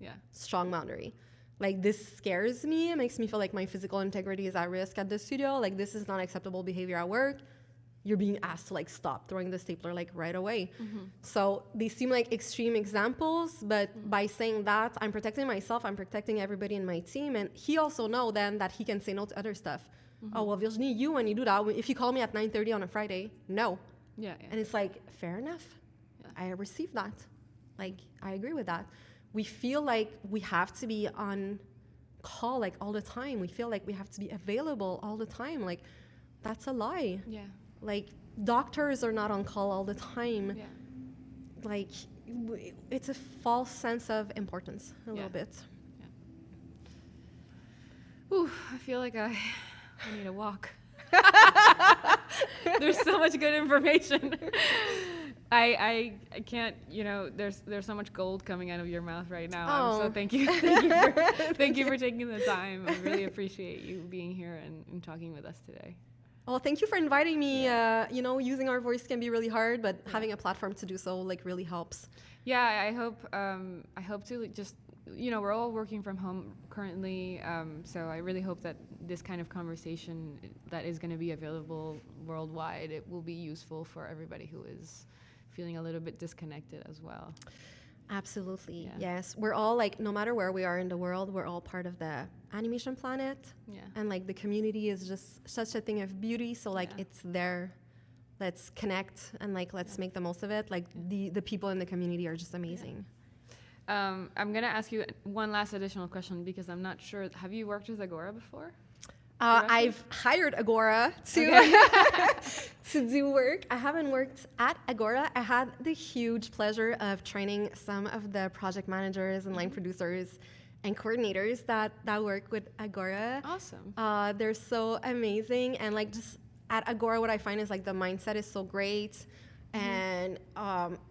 Yeah. Strong boundary. Like, this scares me. It makes me feel like my physical integrity is at risk at the studio. Like, this is not acceptable behavior at work. You're being asked to, like, stop throwing the stapler, like, right away. So they seem like extreme examples, but by saying that, I'm protecting myself, I'm protecting everybody in my team, and he also know then that he can say no to other stuff. Oh, well, Virginie, when you do that, if you call me at 9:30 on a Friday, no. Yeah. And it's like, fair enough. Yeah. I received that. Like, I agree with that. We feel like we have to be on call, like, all the time. We feel like we have to be available all the time. Like, that's a lie. Yeah. Like, doctors are not on call all the time. Yeah. Like, it's a false sense of importance a little bit. Yeah. Ooh, I feel like I need a walk. There's so much good information. I can't, there's so much gold coming out of your mouth right now. So thank you for taking the time. I really appreciate you being here and talking with us today. Well, thank you for inviting me. You know, using our voice can be really hard, but having a platform to do so like really helps. Yeah, I hope to just, you know, we're all working from home currently, so I really hope that this kind of conversation that is going to be available worldwide, it will be useful for everybody who is feeling a little bit disconnected as well. Absolutely. Yeah. Yes. We're all like, no matter where we are in the world, we're all part of the animation planet. Yeah. And like the community is just such a thing of beauty. So like it's there. Let's connect and like let's make the most of it. Like the people in the community are just amazing. I'm going to ask you one last additional question because I'm not sure. Have you worked with Agora before? I've hired Agora to to do work. I haven't worked at Agora. I had the huge pleasure of training some of the project managers and line producers and coordinators that work with Agora. Awesome. They're so amazing, and like just at Agora, what I find is like the mindset is so great, and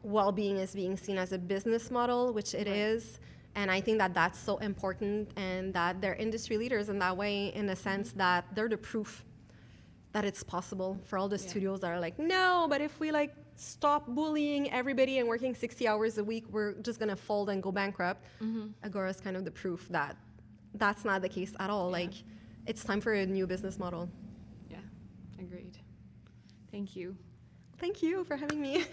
well-being is being seen as a business model, which it is. And I think that that's so important, and that they're industry leaders in that way, in the sense that they're the proof that it's possible for all the studios that are like, no, but if we like stop bullying everybody and working 60 hours a week, we're just gonna fold and go bankrupt. Agora is kind of the proof that that's not the case at all. Like, it's time for a new business model. Yeah, agreed. Thank you. Thank you for having me.